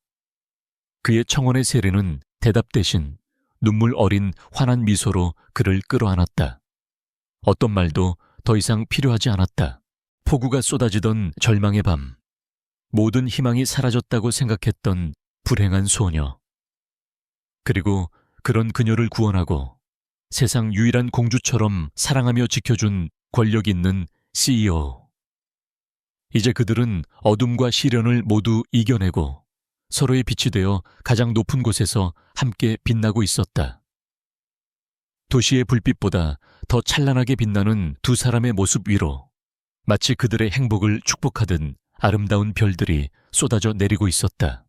그의 청혼의 세리는 대답 대신 눈물 어린 환한 미소로 그를 끌어안았다. 어떤 말도 더 이상 필요하지 않았다. 폭우가 쏟아지던 절망의 밤, 모든 희망이 사라졌다고 생각했던 불행한 소녀. 그리고 그런 그녀를 구원하고 세상 유일한 공주처럼 사랑하며 지켜준 권력 있는 CEO. 이제 그들은 어둠과 시련을 모두 이겨내고 서로의 빛이 되어 가장 높은 곳에서 함께 빛나고 있었다. 도시의 불빛보다 더 찬란하게 빛나는 두 사람의 모습 위로 마치 그들의 행복을 축복하듯 아름다운 별들이 쏟아져 내리고 있었다.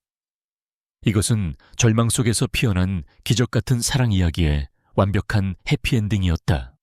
이것은 절망 속에서 피어난 기적 같은 사랑 이야기의 완벽한 해피엔딩이었다.